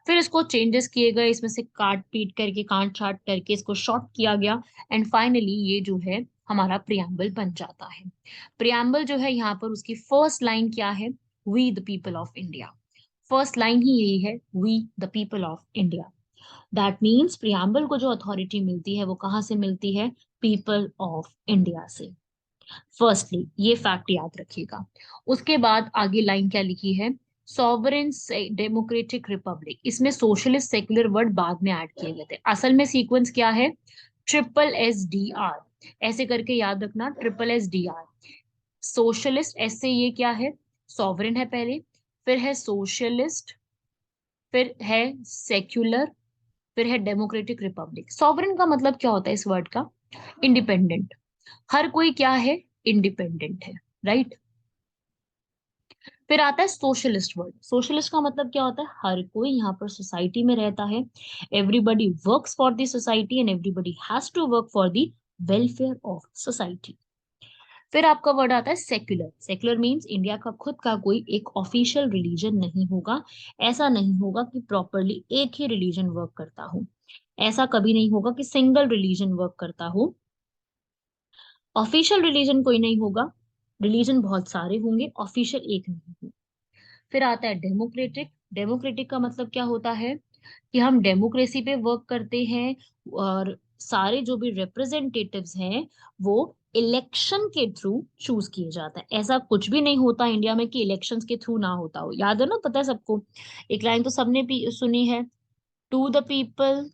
फिर इसको चेंजेस किए गए, इसमें से काट पीट करके, काट छाट करके इसको शॉर्ट किया गया, एंड फाइनली ये जो है हमारा प्रियम्बल बन जाता है। प्रियम्बल जो है यहाँ पर उसकी फर्स्ट लाइन क्या है? We the people of India. First line ही यही है, we the people of India. That means preamble को जो अथॉरिटी मिलती है वो कहाँ से मिलती है? पीपल ऑफ इंडिया से। फर्स्टली ये फैक्ट याद रखिएगा। उसके बाद आगे लाइन क्या लिखी है? Sovereign democratic Republic. इसमें सोशलिस्ट सेक्युलर वर्ड बाद में ऐड किए गए थे। असल में सीक्वेंस क्या है? SSSDR, ऐसे करके याद रखना, SSSDR। सोशलिस्ट, एस से ये क्या है, सॉवरेन है पहले, फिर है सोशलिस्ट, फिर है सेक्युलर, फिर है डेमोक्रेटिक रिपब्लिक। सॉवरेन का मतलब क्या होता है इस वर्ड का, इंडिपेंडेंट। हर कोई क्या है, इंडिपेंडेंट है, राइट। फिर आता है सोशलिस्ट वर्ड। सोशलिस्ट का मतलब क्या होता है, हर कोई यहाँ पर सोसाइटी में रहता है, everybody works for the society and everybody has to work for the welfare of society. फिर आपका वर्ड आता है सेक्युलर। सेक्युलर मीन्स इंडिया का खुद का कोई एक ऑफिशियल रिलीजन नहीं होगा। ऐसा नहीं होगा कि प्रॉपरली एक ही रिलीजन वर्क करता हो, ऐसा कभी नहीं होगा कि सिंगल रिलीजन वर्क करता हो। ऑफिशियल रिलीजन कोई नहीं होगा, रिलीजन बहुत सारे होंगे, ऑफिशियल एक नहीं होगा। फिर आता है डेमोक्रेटिक। डेमोक्रेटिक का मतलब क्या होता है कि हम डेमोक्रेसी पे वर्क करते हैं, और सारे जो भी रिप्रेजेंटेटिव्स हैं वो इलेक्शन के थ्रू चूज किए जाते हैं। ऐसा कुछ भी नहीं होता इंडिया में कि इलेक्शंस के थ्रू ना होता हो। याद है ना, पता है सबको, एक लाइन तो सबने सुनी है, to the people,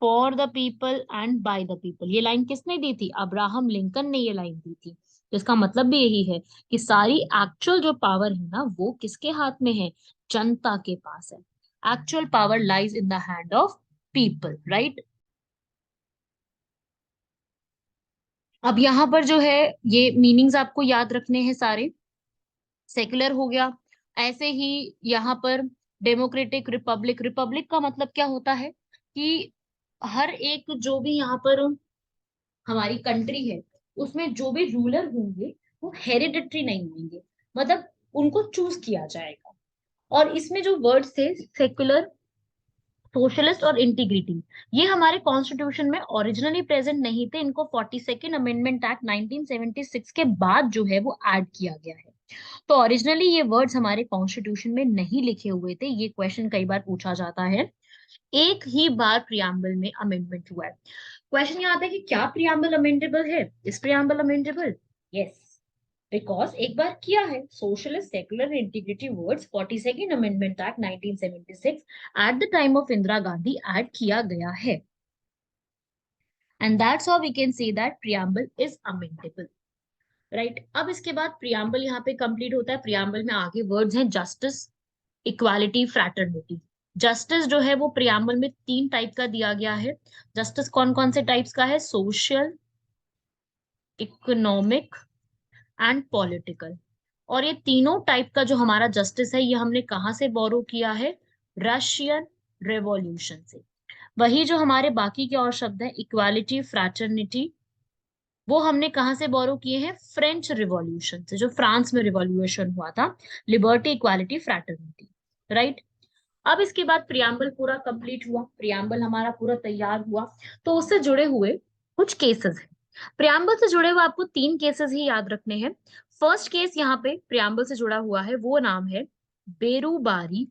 for the people and by the people. ये लाइन किसने दी थी, अब्राहम लिंकन ने ये लाइन दी थी। तो इसका मतलब भी यही है कि सारी एक्चुअल जो पावर है ना वो किसके हाथ में है, जनता के पास है। Actual power lies in the hand of people, right. अब यहाँ पर जो है ये मीनिंग्स आपको याद रखने हैं सारे। सेक्युलर हो गया, ऐसे ही यहाँ पर डेमोक्रेटिक, रिपब्लिक। रिपब्लिक का मतलब क्या होता है कि हर एक जो भी यहाँ पर हमारी कंट्री है उसमें जो भी रूलर होंगे वो हेरिडिटरी नहीं होंगे, मतलब उनको चूज किया जाएगा। और इसमें जो वर्ड्स थे सेक्युलर, सोशलिस्ट और इंटीग्रिटी, ये हमारे कॉन्स्टिट्यूशन में ओरिजिनली प्रेजेंट नहीं थे। इनको 42nd अमेंडमेंट एक्ट 1976 के बाद जो है वो ऐड किया गया है। तो ओरिजिनली ये वर्ड्स हमारे कॉन्स्टिट्यूशन में नहीं लिखे हुए थे। ये क्वेश्चन कई बार पूछा जाता है। एक ही बार प्रियम्बल में अमेंडमेंट हुआ है। क्वेश्चन ये आता है कि क्या प्रियम्बल अमेंडेबल है, इस प्रियम्बल अमेंडेबल, यस, बिकॉज एक बार किया है। Socialist, secular, integrity words 42nd amendment act 1976 at the time of Indira Gandhi add किया गया है, and that's how we can say that preamble is amendable, right. अब इसके बाद प्रियम्बल यहाँ पे कंप्लीट होता है। प्रियम्बल में आगे वर्ड्स हैं जस्टिस, इक्वालिटी, फ्रैटर्निटी। जस्टिस जो है वो प्रियम्बल में 3 टाइप का दिया गया है। जस्टिस कौन कौन से टाइप्स का है, सोशल, इकोनॉमिक एंड पॉलिटिकल। और ये तीनों टाइप का जो हमारा जस्टिस है ये हमने कहाँ से बोरो किया है, रशियन रेवोल्यूशन से। वही जो हमारे बाकी के और शब्द हैं, इक्वालिटी, फ्रैटर्निटी, वो हमने कहाँ से बोरो किए हैं, फ्रेंच रिवॉल्यूशन से, जो फ्रांस में रिवॉल्यूशन हुआ था। Liberty, equality, fraternity, right. अब इसके बाद प्रियम्बल पूरा कंप्लीट हुआ, प्रियम्बल हमारा पूरा तैयार हुआ, तो उससे जुड़े हुए कुछ केसेस हैं। प्रियम्बल से जुड़े हुए आपको 3 केसेस ही याद रखने हैं। फर्स्ट केस यहाँ पे प्रियम्बल से जुड़ा हुआ है, वो नाम है बेरूबारी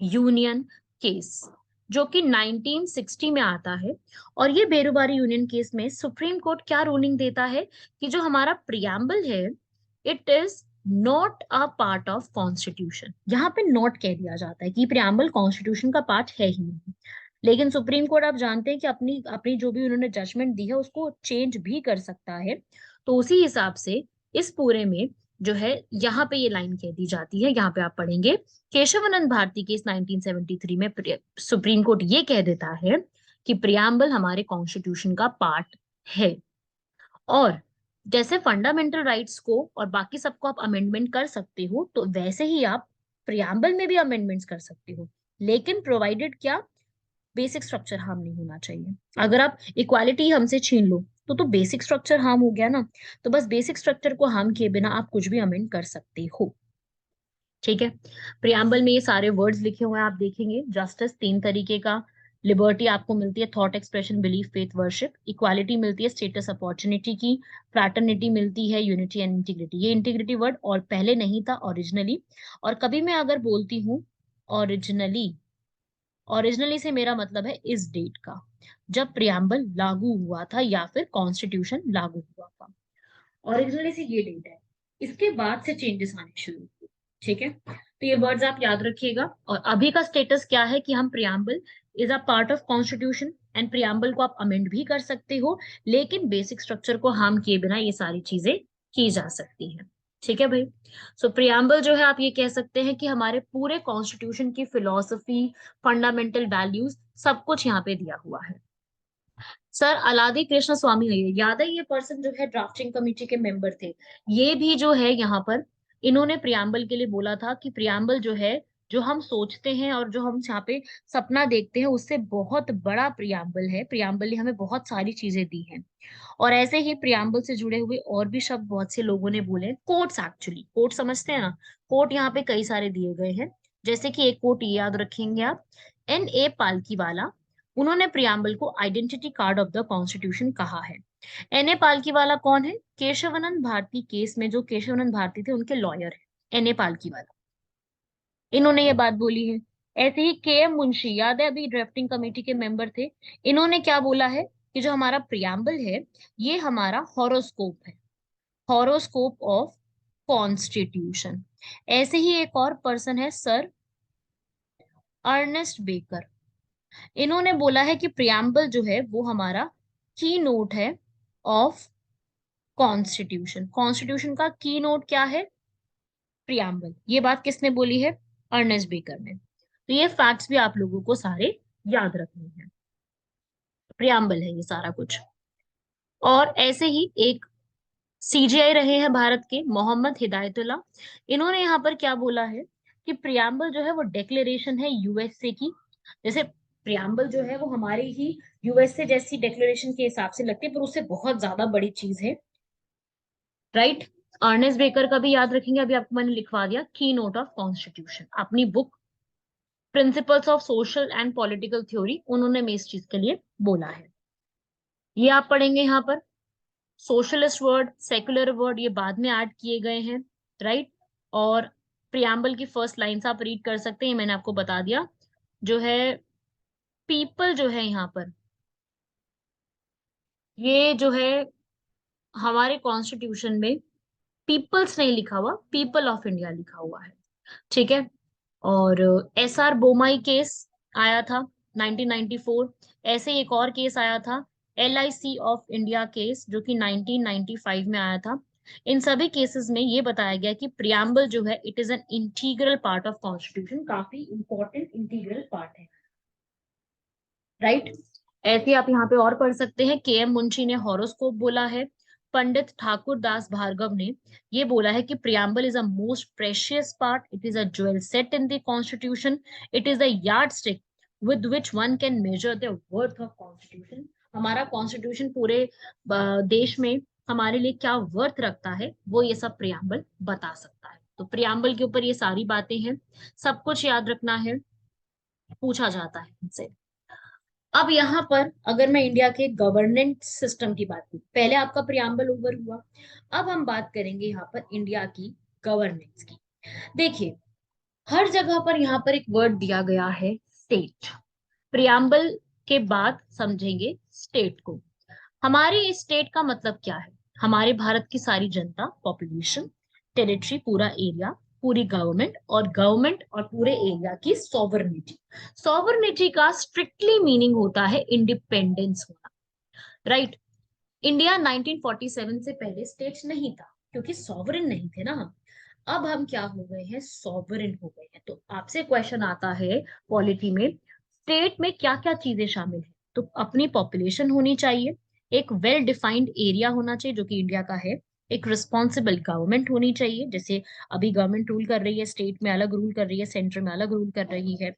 यूनियन केस, जो कि 1960 में आता है। और ये बेरूबारी यूनियन केस में सुप्रीम कोर्ट क्या रूलिंग देता है कि जो हमारा प्रियम्बल है it is not a part of constitution. यहाँ पे नॉट कह दिया जाता है कि प्रियम्बल कॉन्स्टिट्यूशन का पार्ट है ही नहीं। लेकिन सुप्रीम कोर्ट आप जानते हैं कि अपनी अपनी जो भी उन्होंने जजमेंट दी है उसको चेंज भी कर सकता है। तो उसी हिसाब से इस पूरे में जो है यहाँ पे ये लाइन कह दी जाती है, यहाँ पे आप पढ़ेंगे, केशवानंद भारती केस 1973 में सुप्रीम कोर्ट ये कह देता है कि प्रियम्बल हमारे कॉन्स्टिट्यूशन का पार्ट है। और जैसे फंडामेंटल राइट्स को और बाकी सबको आप अमेंडमेंट कर सकते हो, तो वैसे ही आप प्रियम्बल में भी अमेंडमेंट्स कर सकते हो। लेकिन प्रोवाइडेड क्या, बेसिक स्ट्रक्चर हार्म नहीं होना चाहिए। अगर आप इक्वालिटी हमसे छीन लो तो बेसिक स्ट्रक्चर हार्म हो गया ना। तो बस बेसिक स्ट्रक्चर को हार्म किए बिना आप कुछ भी अमेंड कर सकते हो, ठीक है। प्रियम्बल में ये सारे वर्ड्स लिखे हुए हैं, आप देखेंगे। जस्टिस 3 तरीके का, लिबर्टी आपको मिलती है thought expression, belief, faith, worship, equality मिलती है स्टेटस, अपॉर्चुनिटी की, फ्रैटर्निटी मिलती है यूनिटी एंड इंटीग्रिटी। ये इंटीग्रिटी वर्ड और पहले नहीं था, ओरिजिनली। और कभी मैं अगर बोलती हूँ ओरिजिनली, ओरिजिनली से मेरा मतलब है इस डेट का, जब प्रियम्बल लागू हुआ था या फिर कॉन्स्टिट्यूशन लागू हुआ था। ओरिजिनली से ये डेट है, इसके बाद से चेंजेस आने शुरू हुए, ठीक है। तो ये वर्ड्स आप याद रखिएगा। और अभी का स्टेटस क्या है कि हम preamble is a part of constitution and preamble को आप अमेंड भी कर सकते हो, लेकिन बेसिक स्ट्रक्चर को हार्म किए बिना ये सारी चीजें की जा सकती हैं। ठीक है भाई। सो प्रियम्बल जो है आप ये कह सकते हैं कि हमारे पूरे कॉन्स्टिट्यूशन की फिलॉसफी, फंडामेंटल वैल्यूज, सब कुछ यहाँ पे दिया हुआ है। सर अलादी कृष्ण स्वामी अय्यर, याद है ये पर्सन जो है ड्राफ्टिंग कमेटी के मेंबर थे, ये भी जो है यहाँ पर इन्होंने प्रियम्बल के लिए बोला था कि प्रियम्बल जो है, जो हम सोचते हैं और जो हम यहाँ पे सपना देखते हैं उससे बहुत बड़ा प्रियम्बल है, प्रियम्बल ने हमें बहुत सारी चीजें दी हैं। और ऐसे ही प्रियम्बल से जुड़े हुए और भी शब्द बहुत से लोगों ने बोले, कोट्स, एक्चुअली कोट समझते हैं ना, कोट यहाँ पे कई सारे दिए गए हैं। जैसे कि एक कोट ये याद रखेंगे आप, N.A. पालकीवाला, उन्होंने प्रियम्बल को identity card of the constitution कहा है। N.A. पालकीवाला कौन है? केशवानंद भारती केस में जो केशवानंद भारती थे उनके लॉयर है N.A. पालकीवाला, इन्होंने ये बात बोली है। ऐसे ही K.M. मुंशी, याद है अभी ड्राफ्टिंग कमेटी के मेंबर थे, इन्होंने क्या बोला है कि जो हमारा प्रियम्बल है ये हमारा हॉरोस्कोप है, हॉरोस्कोप ऑफ कॉन्स्टिट्यूशन। ऐसे ही एक और पर्सन है सर अर्नेस्ट बेकर, इन्होंने बोला है कि प्रियम्बल जो है वो हमारा की नोट है ऑफ कॉन्स्टिट्यूशन। कॉन्स्टिट्यूशन का की नोट क्या है? प्रियम्बल। ये बात किसने बोली है? अर्नेस्ट बेकर ने। तो ये फैक्ट्स भी आप लोगों को सारे याद रखने हैं। प्रियम्बल है ये सारा कुछ। और ऐसे ही एक CGI रहे हैं भारत के मोहम्मद हिदायतुल्लाह, इन्होंने यहाँ पर क्या बोला है कि प्रियम्बल जो है वो डिक्लेरेशन है यूएसए की। जैसे प्रियम्बल जो है वो हमारे ही यूएसए जैसी डिक्लेरेशन के हिसाब से लगती है, पर उससे बहुत ज्यादा बड़ी चीज है, राइट। अर्नेस्ट बेकर का भी याद रखेंगे, अभी आपको मैंने लिखवा दिया, की नोट ऑफ कॉन्स्टिट्यूशन, अपनी book principles of social and political theory, उन्होंने में इस चीज के लिए बोला है। ये आप पढ़ेंगे यहाँ पर। सोशलिस्ट वर्ड, सेकुलर वर्ड ये बाद में ऐड किए गए हैं, राइट। और प्रियम्बल की फर्स्ट लाइन्स आप रीड कर सकते हैं, मैंने आपको बता दिया। जो है पीपल जो है यहाँ पर, ये जो है हमारे कॉन्स्टिट्यूशन में पीपल्स नहीं लिखा हुआ, पीपल ऑफ इंडिया लिखा हुआ है। ठीक है। और SR बोमाई केस आया था 1994। ऐसे एक और केस आया था LIC ऑफ इंडिया केस, जो कि 1995 में आया था। इन सभी केसेस में ये बताया गया कि प्रियम्बल जो है it is an integral part of constitution, काफी इंपॉर्टेंट इंटीग्रल पार्ट है, राइट। ऐसे आप यहाँ पे और पढ़ सकते हैं, KM मुंशी ने हॉरोस्कोप बोला है। पंडित ठाकुर दास भार्गव ने ये बोला है कि preamble is a most precious part, it is a jewel set in the constitution, it is the yard stick with which one can measure the worth of constitution. हमारा कॉन्स्टिट्यूशन पूरे देश में हमारे लिए क्या वर्थ रखता है वो ये सब प्रियम्बल बता सकता है। तो प्रियम्बल के ऊपर ये सारी बातें हैं, सब कुछ याद रखना है, पूछा जाता है इनसे। अब यहाँ पर अगर मैं इंडिया के गवर्नेंस सिस्टम की बात करूं, पहले आपका प्रियम्बल ओवर हुआ, अब हम बात करेंगे यहाँ पर इंडिया की गवर्नेंस की। देखिए हर जगह पर यहाँ पर एक वर्ड दिया गया है स्टेट, प्रियम्बल के बाद समझेंगे स्टेट को। हमारी स्टेट का मतलब क्या है? हमारे भारत की सारी जनता, पॉपुलेशन, टेरिटरी, पूरा एरिया, पूरी गवर्नमेंट, और गवर्नमेंट और पूरे एरिया की सॉवरनिटी। सॉवरनिटी का स्ट्रिक्टली मीनिंग होता है इंडिपेंडेंस होना, राइट। इंडिया 1947 से पहले स्टेट नहीं था, क्योंकि सॉवरेन नहीं थे ना हम। अब हम क्या हो गए हैं? सॉवरेन हो गए हैं। तो आपसे क्वेश्चन आता है पॉलिटी में, स्टेट में क्या क्या चीजें शामिल है? तो अपनी पॉपुलेशन होनी चाहिए, एक वेल डिफाइंड एरिया होना चाहिए जो कि इंडिया का है, एक रिस्पॉन्सिबल गवर्नमेंट होनी चाहिए, जैसे अभी गवर्नमेंट रूल कर रही है, स्टेट में अलग रूल कर रही है, सेंटर में अलग रूल कर रही है,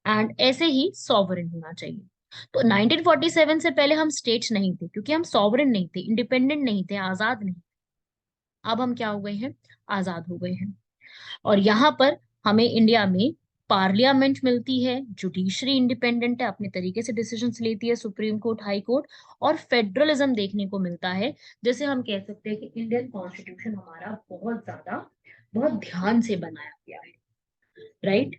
एंड ऐसे ही सॉवरेन होना चाहिए। तो 1947 से पहले हम स्टेट्स नहीं थे, क्योंकि हम सॉवरेन नहीं थे, इंडिपेंडेंट नहीं थे, आजाद नहीं। अब हम क्या हो गए हैं? आजाद हो गए हैं। और यहाँ पर हमें इंडिया में पार्लियामेंट मिलती है, जुडिशरी इंडिपेंडेंट है, अपने तरीके से डिसीजंस लेती है, सुप्रीम कोर्ट, हाई कोर्ट, और फेडरलिज्म देखने को मिलता है। जैसे हम कह सकते हैं कि इंडियन कॉन्स्टिट्यूशन हमारा बहुत ज्यादा, बहुत ध्यान से बनाया गया है, राइट।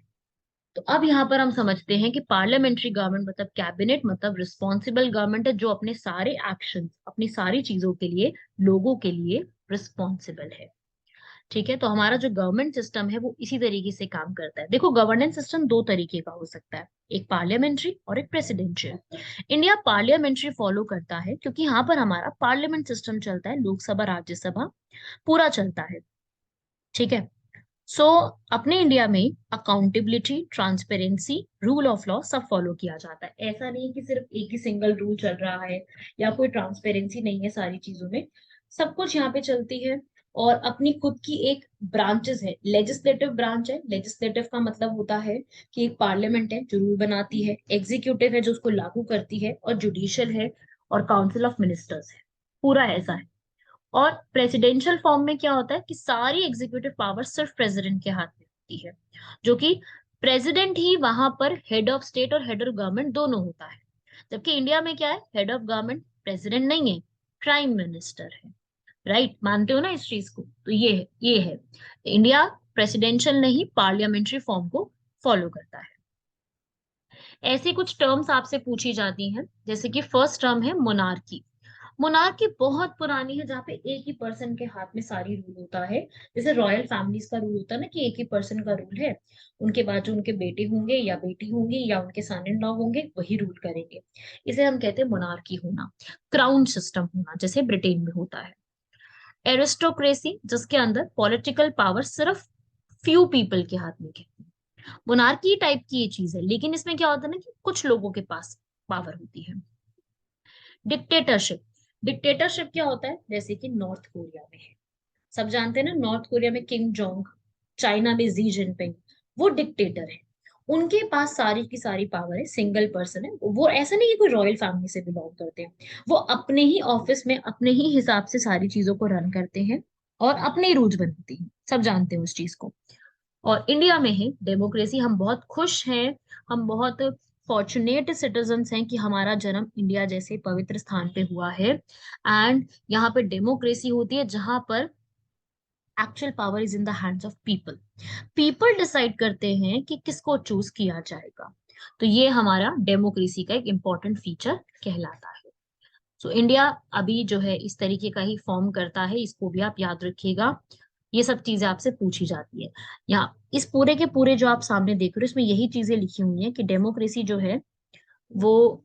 तो अब यहाँ पर हम समझते हैं कि पार्लियामेंट्री गवर्नमेंट मतलब कैबिनेट मतलब रिस्पॉन्सिबल गवर्नमेंट है, जो अपने सारे एक्शन, अपनी सारी चीजों के लिए, लोगों के लिए रिस्पॉन्सिबल है। ठीक है, तो हमारा जो गवर्नमेंट सिस्टम है वो इसी तरीके से काम करता है। देखो, गवर्नेंस सिस्टम दो तरीके का हो सकता है, एक पार्लियामेंट्री और एक प्रेसिडेंशियल। इंडिया पार्लियामेंट्री फॉलो करता है क्योंकि यहाँ पर हमारा पार्लियामेंट सिस्टम चलता है, लोकसभा राज्यसभा पूरा चलता है। ठीक है, सो अपने इंडिया में accountability, transparency, rule of law सब फॉलो किया जाता है। ऐसा नहीं है कि सिर्फ एक ही सिंगल रूल चल रहा है या कोई ट्रांसपेरेंसी नहीं है सारी चीजों में, सब कुछ यहाँ पे चलती है। और अपनी खुद की एक ब्रांचेस है, लेजिस्लेटिव ब्रांच है। लेजिस्लेटिव का मतलब होता है कि एक पार्लियामेंट है जो रूल बनाती है, एग्जीक्यूटिव है जो उसको लागू करती है, और जुडिशियल है, और काउंसिल ऑफ मिनिस्टर्स है, पूरा ऐसा है। और प्रेसिडेंशियल फॉर्म में क्या होता है कि सारी एग्जीक्यूटिव पावर सिर्फ प्रेसिडेंट के हाथ में होती है, जो कि प्रेसिडेंट ही वहां पर हेड ऑफ स्टेट और हेड ऑफ गवर्नमेंट दोनों होता है। जबकि इंडिया में क्या है, हेड ऑफ गवर्नमेंट प्रेसिडेंट नहीं है, प्राइम मिनिस्टर है। राइट, मानते हो ना इस चीज को? तो ये है इंडिया प्रेसिडेंशियल नहीं, पार्लियामेंट्री फॉर्म को फॉलो करता है। ऐसी कुछ टर्म्स आपसे पूछी जाती हैं, जैसे कि फर्स्ट टर्म है मोनार्की। मोनार्की बहुत पुरानी है, जहाँ पे एक ही पर्सन के हाथ में सारी रूल होता है। जैसे रॉयल फैमिलीज का रूल होता है ना, कि एक ही पर्सन का रूल है, उनके बाद जो उनके बेटे होंगे या बेटी होंगी या उनके सन इन लॉ होंगे वही रूल करेंगे। इसे हम कहते हैं मोनार्की होना। क्राउन सिस्टम होना, जैसे ब्रिटेन में होता है। एरिस्टोक्रेसी, जिसके अंदर पॉलिटिकल पावर सिर्फ फ्यू पीपल के हाथ में है। मोनार्की टाइप की ये चीज है, लेकिन इसमें क्या होता है ना कि कुछ लोगों के पास पावर होती है। डिक्टेटरशिप, डिक्टेटरशिप क्या होता है, जैसे कि नॉर्थ कोरिया में है। सब जानते हैं ना, नॉर्थ कोरिया में किम जोंग, चाइना में जी जिनपिंग, वो डिक्टेटर है। उनके पास सारी की सारी पावर है, सिंगल पर्सन है वो। ऐसा नहीं कि कोई रॉयल फैमिली से बिलोंग करते हैं, वो अपने ही ऑफिस में अपने ही हिसाब से सारी चीजों को रन करते हैं और अपने ही रूल्स बनाते हैं। सब जानते हैं उस चीज को। और इंडिया में है डेमोक्रेसी। हम बहुत खुश हैं, हम बहुत फॉर्चुनेट सिटीजन्स हैं कि हमारा जन्म इंडिया जैसे पवित्र स्थान पे हुआ है। एंड यहाँ पे डेमोक्रेसी होती है, जहां पर actual power is in the hands of people. People decide करते हैं कि किसको चूज किया जाएगा। तो ये हमारा डेमोक्रेसी का एक इम्पोर्टेंट फीचर कहलाता है। सो इंडिया अभी जो है इस तरीके का ही फॉर्म करता है, इसको भी आप याद रखिएगा। ये सब चीजें आपसे पूछी जाती है। यहाँ इस पूरे के पूरे जो आप सामने देख रहे हो, इसमें यही चीजें लिखी हुई हैं कि डेमोक्रेसी जो है वो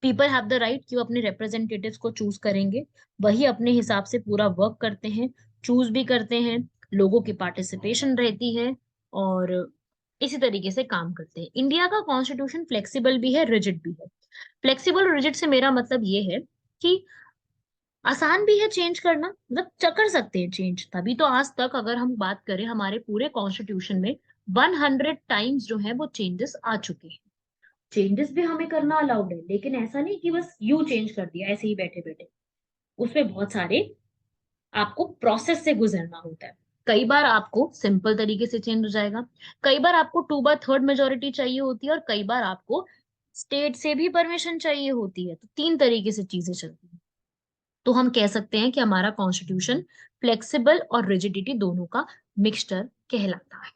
पीपल हैव द राइट कि वो अपने रिप्रेजेंटेटिव्स को चूज करेंगे, वही अपने हिसाब से पूरा वर्क करते हैं, चूज भी करते हैं, लोगों की पार्टिसिपेशन रहती है, और इसी तरीके से काम करते हैं। इंडिया का कॉन्स्टिट्यूशन फ्लेक्सिबल भी है, रिजिड भी है। फ्लेक्सिबल और रिजिड से मेरा मतलब ये है कि आसान भी है चेंज करना, मतलब कर सकते हैं चेंज। तभी तो आज तक अगर हम बात करें, हमारे पूरे कॉन्स्टिट्यूशन में 100 टाइम्स जो है वो चेंजेस आ चुके हैं। चेंजेस भी हमें करना अलाउड है, लेकिन ऐसा नहीं कि बस यू चेंज कर दिया ऐसे ही बैठे बैठे। उसमें बहुत सारे आपको प्रोसेस से गुजरना होता है। कई बार आपको सिंपल तरीके से चेंज हो जाएगा, कई बार आपको 2/3 मेजोरिटी चाहिए होती है, और कई बार आपको स्टेट से भी परमिशन चाहिए होती है। तो तीन तरीके से चीजें चलती हैं। तो हम कह सकते हैं कि हमारा कॉन्स्टिट्यूशन फ्लेक्सिबल और रिजिडिटी दोनों का मिक्सचर कहलाता है।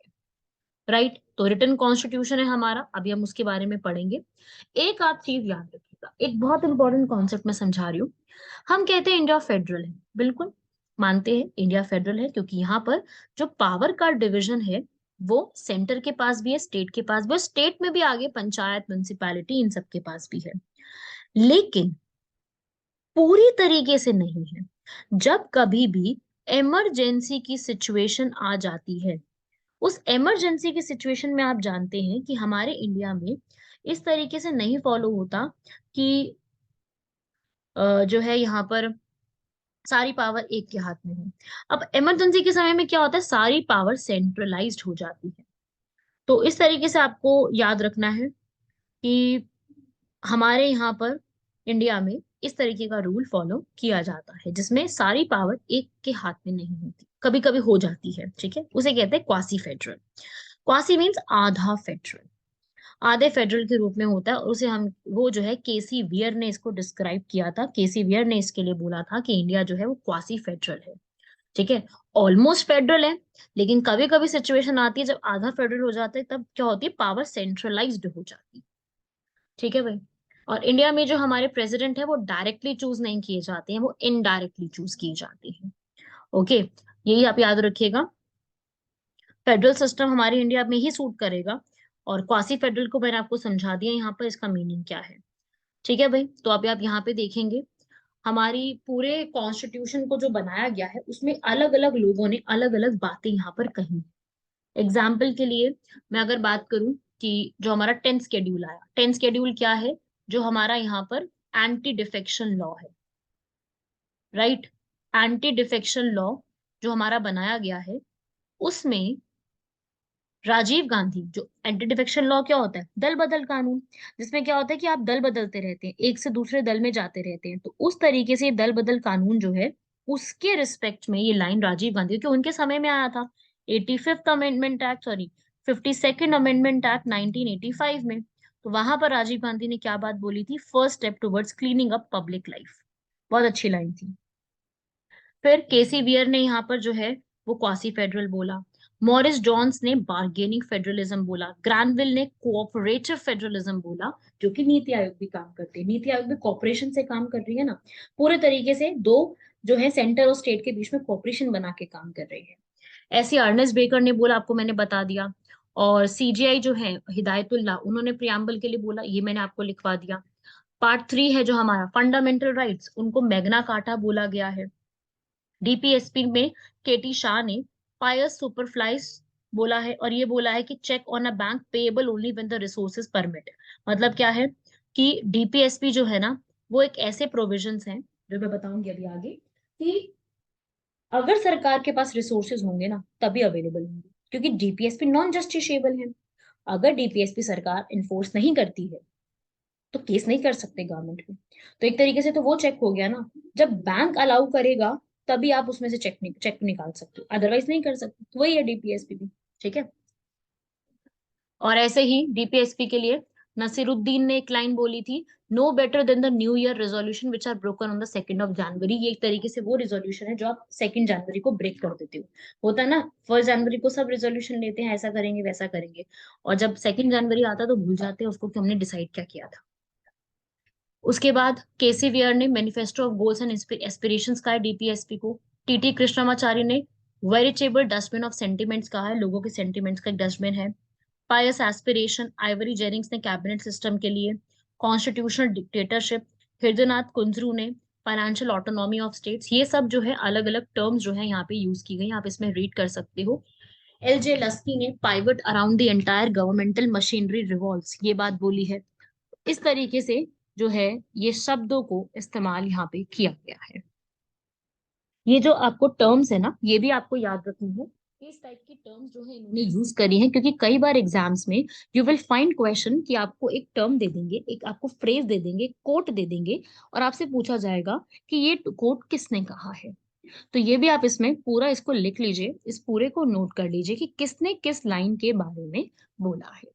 राइट, तो रिटन कॉन्स्टिट्यूशन है हमारा, अभी हम उसके बारे में पढ़ेंगे। एक आप चीज याद रखिएगा, एक बहुत इंपॉर्टेंट कॉन्सेप्ट मैं समझा रही हूँ। हम कहते हैं इंडिया फेडरल है, बिल्कुल मानते हैं इंडिया फेडरल है, क्योंकि यहाँ पर जो पावर का डिवीजन है वो सेंटर के पास भी है, स्टेट के पास भी, स्टेट में भी आगे पंचायत, म्युनिसिपैलिटी, इन सब के पास भी है। लेकिन पूरी तरीके से नहीं है। जब कभी भी इमरजेंसी की सिचुएशन आ जाती है, उस इमरजेंसी की सिचुएशन में आप जानते हैं कि हमारे इंडिया में इस तरीके से नहीं फॉलो होता कि जो है यहाँ पर सारी पावर एक के हाथ में हो। अब इमरजेंसी के समय में क्या होता है, सारी पावर सेंट्रलाइज्ड हो जाती है। तो इस तरीके से आपको याद रखना है कि हमारे यहाँ पर इंडिया में इस तरीके का रूल फॉलो किया जाता है, जिसमें सारी पावर एक के हाथ में नहीं होती, कभी कभी हो जाती है। ठीक है, उसे कहते हैं क्वासी फेडरल। क्वासी मीन्स आधा फेडरल, आधे फेडरल के रूप में होता है। और उसे हम, वो जो है केसी वियर ने इसको डिस्क्राइब किया था। केसी वियर ने इसके लिए बोला था कि इंडिया जो है वो क्वासी फेडरल है। ठीक है, ऑलमोस्ट फेडरल है, लेकिन कभी कभी सिचुएशन आती है जब आधा फेडरल हो जाता है, तब क्या होती है, पावर सेंट्रलाइज्ड हो जाती है। ठीक है भाई। और इंडिया में जो हमारे प्रेसिडेंट है वो डायरेक्टली चूज नहीं किए जाते हैं, वो इनडायरेक्टली चूज किए जाते हैं। ओके, यही आप याद रखिएगा। फेडरल सिस्टम हमारे इंडिया में ही सूट करेगा, और क्वासी फेडरल को मैंने आपको समझा दिया यहाँ पर इसका मीनिंग क्या है। ठीक है भाई, तो अभी आप यहाँ पे देखेंगे हमारी पूरे कॉन्स्टिट्यूशन को जो बनाया गया है उसमें अलग अलग लोगों ने अलग अलग बातें यहाँ पर कही। एग्जाम्पल के लिए मैं अगर बात करूं कि जो हमारा 10th शेड्यूल आया, 10th शेड्यूल क्या है, जो हमारा यहाँ पर एंटी डिफेक्शन लॉ है, राइट। एंटी डिफेक्शन लॉ जो हमारा बनाया गया है, उसमें राजीव गांधी, जो एंटी डिफेक्शन लॉ क्या होता है, दल बदल कानून, जिसमें क्या होता है कि आप दल बदलते रहते हैं, एक से दूसरे दल में जाते रहते हैं, तो उस तरीके से ये दल बदल कानून जो है उसके रिस्पेक्ट में ये लाइन राजीव गांधी, क्योंकि उनके समय में आया था 85th amendment act, sorry 52nd amendment act 1985 में। तो वहां पर राजीव गांधी ने क्या बात बोली थी, first step towards cleaning up public life. बहुत अच्छी लाइन थी। फिर केसी वियर ने यहाँ पर जो है वो क्वासी फेडरल बोला। मॉरिस जॉन्स ने बार्गेनिंग फेडरलिज्म बोला। ग्रैनविल ने कोऑपरेटिव फेडरलिज्म बोला, जो कि नीति आयोग भी काम करते हैं, नीति आयोग भी कॉपरेशन से काम कर रही है ना, पूरे तरीके से दो जो है सेंटर और स्टेट के बीच में कॉपरेशन बना के काम कर रही है। ऐसी अर्नेस्ट बेकर ने बोला, आपको मैंने बता दिया। और सीजीआई जो है हिदायतुल्लाह, उन्होंने प्रियम्बल के लिए बोला, ये मैंने आपको लिखवा दिया। पार्ट 3 है जो हमारा फंडामेंटल राइट्स, उनको मैग्ना कार्टा बोला गया है। डीपीएसपी में केटी शाह ने पायस सुपरफ्लाइज बोला है, और ये बोला है कि cheque on a bank payable only when the resources permit. मतलब क्या है कि डीपीएसपी जो है ना, वो एक ऐसे प्रोविजंस हैं जो मैं बताऊंगी अभी आगे, कि अगर सरकार के पास रिसोर्सेज होंगे ना तभी अवेलेबल होंगे, क्योंकि डीपीएसपी नॉन जस्टिसेबल है। अगर डीपीएसपी सरकार इन्फोर्स नहीं करती है तो केस नहीं कर सकते गवर्नमेंट में। तो एक तरीके से तो वो चेक हो गया ना, जब बैंक अलाउ करेगा तभी आप उसमें से चेक निकाल सकते हो, अदरवाइज नहीं कर सकते। तो वही है डीपीएसपी भी। ठीक है। और ऐसे ही डीपीएसपी के लिए नसीरुद्दीन ने एक लाइन बोली थी, no better than the new year resolution which are broken on the 2nd of January. ये एक तरीके से वो रेजोल्यूशन है जो आप 2nd जनवरी को ब्रेक कर देते हो। होता है ना, 1st जनवरी को सब रेजोल्यूशन लेते हैं, ऐसा करेंगे वैसा करेंगे, और जब 2nd जनवरी आता है तो भूल जाते हैं उसको कि हमने डिसाइड क्या किया था। उसके बाद केसी वियर ने manifesto of goals and aspirations कहा है डीपीएसपी को। टीटी कृष्णमाचारी ने वेरिटेबल डस्टबिन ऑफ सेंटिमेंट्स कहा है, लोगों के सेंटिमेंट्स का एक डस्टबिन है। पायस एस्पिरेशन आइवरी जेनिंग्स ने कैबिनेट सिस्टम के लिए। कॉन्स्टिट्यूशनल डिक्टेटरशिप हृदयनाथ कुंजरू ने फाइनेंशियल ऑटोनॉमी ऑफ स्टेट्स। ये सब जो है अलग अलग टर्म्स जो है यहाँ पे यूज की गई, आप इसमें रीड कर सकते हो। एल जे लस्की ने pivot around the entire governmental machinery revolves, ये बात बोली है। इस तरीके से जो है ये शब्दों को इस्तेमाल यहाँ पे किया गया है। ये जो आपको टर्म्स है ना, ये भी आपको याद रखनी है कि इस टाइप की टर्म्स जो है इन्होंने यूज करी है, क्योंकि कई बार एग्जाम्स में यू विल फाइंड क्वेश्चन कि आपको एक टर्म दे देंगे, एक आपको फ्रेज दे देंगे, कोट दे देंगे, और आपसे पूछा जाएगा कि ये कोट किसने कहा है। तो ये भी आप इसमें पूरा इसको लिख लीजिए, इस पूरे को नोट कर लीजिए कि किसने किस लाइन के बारे में बोला है।